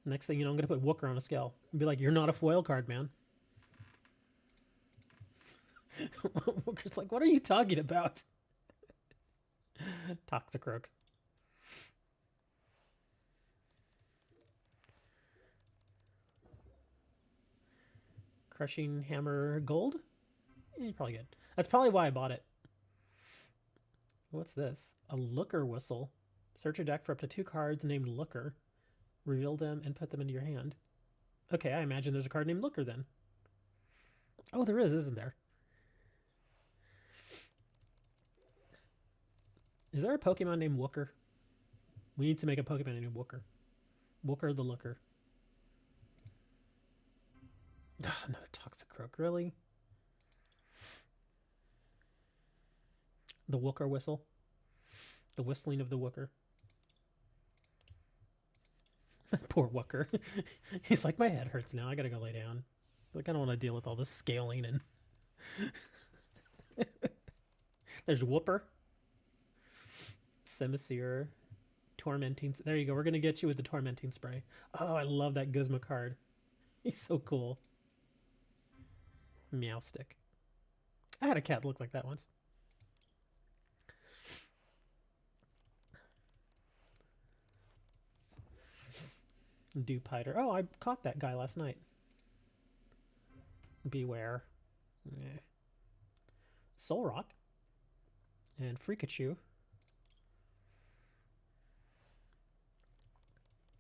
Next thing you know, I'm gonna put Wooker on a scale and be like, "You're not a foil card, man." Wooker's like, "What are you talking about?" Toxicroak. Crushing Hammer Gold? Probably good. That's probably why I bought it. What's this? A Looker Whistle. Search your deck for up to 2 cards named Looker. Reveal them and put them into your hand. Okay, I imagine there's a card named Looker then. Oh, there is, isn't there? Is there a Pokemon named Wooker? We need to make a Pokemon named Wooker. Wooker the Looker. Ugh, another Toxicroak, really? The Wooker Whistle. The whistling of the Wooker. Poor Wooker. He's like, my head hurts now. I gotta go lay down. Like, I don't want to deal with all this scaling and... There's Whooper. Semiseer. Tormenting... There you go. We're gonna get you with the Tormenting Spray. Oh, I love that Guzma card. He's so cool. Meowstick. I had a cat look like that once. Dewpider. Oh, I caught that guy last night. Beware. Yeah. Solrock. And Freakachu.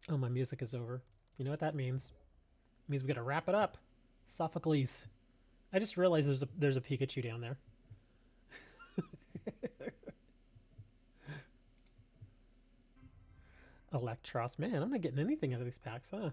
Oh, my music is over. You know what that means? It means we gotta wrap it up. Sophocles. I just realized there's a Pikachu down there. Electros. Man, I'm not getting anything out of these packs, huh?